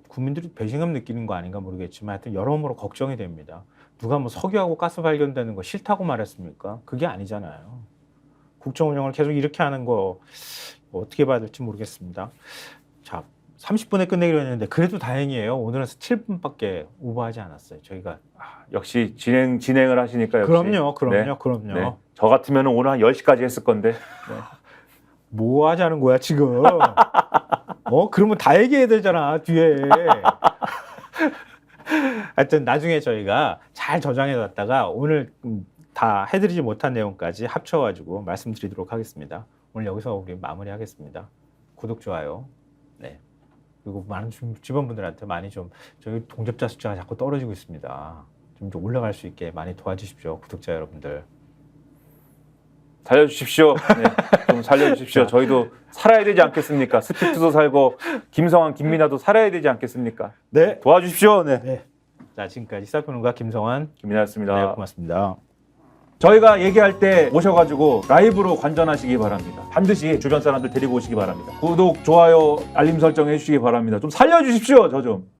Speaker 1: 국민들이 배신감 느끼는 거 아닌가 모르겠지만 하여튼 여러모로 걱정이 됩니다. 누가 뭐 석유하고 가스 발견되는 거 싫다고 말했습니까? 그게 아니잖아요. 국정 운영을 계속 이렇게 하는 거 어떻게 봐야 될지 모르겠습니다. 자, 30분에 끝내기로 했는데 그래도 다행이에요. 오늘은 7분밖에 오버하지 않았어요. 저희가.
Speaker 2: 역시 진행을 하시니까 역시.
Speaker 1: 그럼요.
Speaker 2: 네. 저 같으면 오늘 한 10시까지 했을 건데. 네.
Speaker 1: 뭐 하자는 거야 지금? 그러면 다 얘기해야 되잖아 뒤에. 하여튼 나중에 저희가 잘 저장해놨다가 오늘 다 해드리지 못한 내용까지 합쳐가지고 말씀드리도록 하겠습니다. 오늘 여기서 우리 마무리하겠습니다. 구독, 좋아요. 네. 그리고 많은 주변 분들한테 많이 좀 저희 동접자 숫자가 자꾸 떨어지고 있습니다. 좀 올라갈 수 있게 많이 도와주십시오, 구독자 여러분들.
Speaker 2: 살려주십시오. 네, 좀 살려주십시오. 저희도 살아야 되지 않겠습니까? 스피트도 살고 김성환, 김민아도 살아야 되지 않겠습니까?
Speaker 1: 네.
Speaker 2: 도와주십시오. 네.
Speaker 1: 자, 지금까지 시사평론가 김성환,
Speaker 2: 김민아였습니다.
Speaker 1: 네, 고맙습니다.
Speaker 2: 저희가 얘기할 때 오셔가지고 라이브로 관전하시기 바랍니다. 반드시 주변 사람들 데리고 오시기 바랍니다. 구독, 좋아요, 알림 설정 해주시기 바랍니다. 좀 살려주십시오. 저 좀.